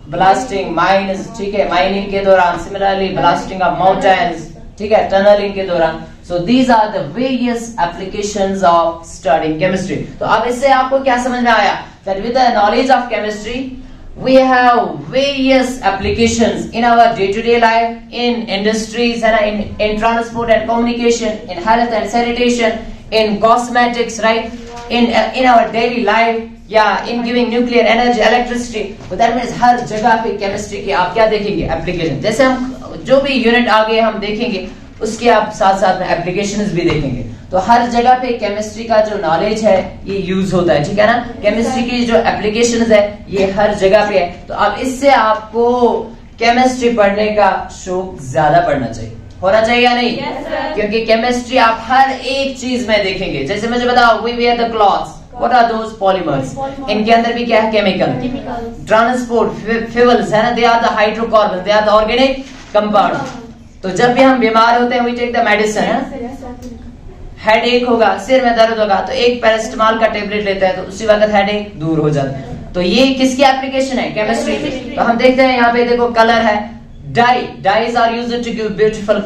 ब्लास्टिंग माइन्स, ठीक है, माइनिंग के दौरान। सिमिलरली ब्लास्टिंग ऑफ माउंटेन्स, ठीक है, टनलिंग के दौरान। So these are the various applications of studying chemistry. तो अब इससे आपको क्या समझ में आया? That with the knowledge of chemistry we have various applications in our day-to-day life, in industries and in transport and communication, in health and sanitation, in cosmetics, right? In our daily life, yeah, in giving nuclear energy, electricity. So that means हर जगह पे chemistry की आप क्या देखेंगे? Application। जैसे हम जो भी यूनिट आगे हम देखेंगे उसके आप साथ साथ में एप्लीकेशंस भी देखेंगे। तो हर जगह पे केमिस्ट्री का जो नॉलेज है ये यूज होता है, ठीक है ना? केमिस्ट्री की जो एप्लीकेशंस है ये हर जगह पे है। तो अब इससे आपको केमिस्ट्री पढ़ने का शौक ज्यादा पढ़ना चाहिए, होना चाहिए या नहीं? yes, क्योंकि केमिस्ट्री आप हर एक चीज में देखेंगे। जैसे मुझे बताओ, we wear the clothes, what are those? Polymers. इनके अंदर भी क्या है? केमिकल। ट्रांसपोर्ट फ्यूल्स, है ना? They are the hydrocarbon, they are the organic compound. तो जब भी हम बीमार होते हैं we take the medicine. Headache होगा, सिर में दर्द होगा, तो एक पैरासिटामोल का टेबलेट लेते हैं तो उसी वक्त हेडेक दूर हो जाता है। तो ये किसकी एप्लीकेशन है? केमिस्ट्री की। तो हम देखते हैं यहाँ पे देखो कलर है, dyes are used to give beautiful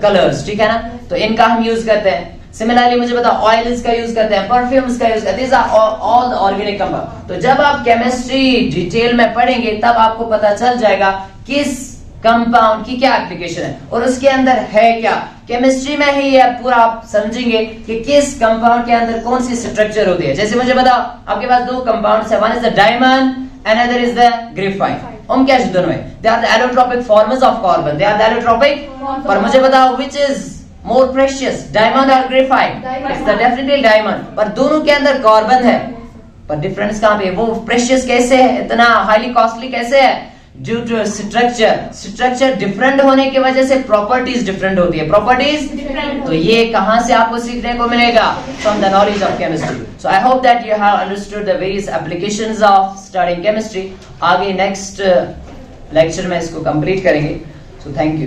colours, ठीक है ना? तो इनका हम यूज करते हैं। सिमिलरली मुझे बताओ, ऑयल्स का यूज करते हैं, परफ्यूम्स का यूज करते हैं, these are all the organic compound. तो जब आप केमिस्ट्री डिटेल में पढ़ेंगे तब आपको पता चल जाएगा किस कंपाउंड की क्या एप्लीकेशन है और उसके अंदर है क्या। केमिस्ट्री में ही ये पूरा आप समझेंगे कि किस कंपाउंड के अंदर कौन सी स्ट्रक्चर होती है। जैसे मुझे बताओ, आपके पास दो कंपाउंड्स है, one is the diamond, another is the graphite. हम क्या दोनों में? They are the allotropic forms of carbon, they are the allotropic. पर मुझे बताओ which is more precious, diamond और graphite? It's the definitely diamond. पर दोनों के अंदर कार्बन है, पर डिफरेंस कहां पे? वो प्रेशियस कैसे है, इतना हाईली कॉस्टली कैसे है? ड्यू टू स्ट्रक्चर डिफरेंट होने की वजह से प्रॉपर्टीज डिफरेंट होती है। प्रॉपर्टीज तो ये कहां से आपको सीखने को मिलेगा? From the knowledge of chemistry. So I hope that you have understood the various applications of studying chemistry. आगे नेक्स्ट लेक्चर में इसको कंप्लीट करेंगे। So thank you.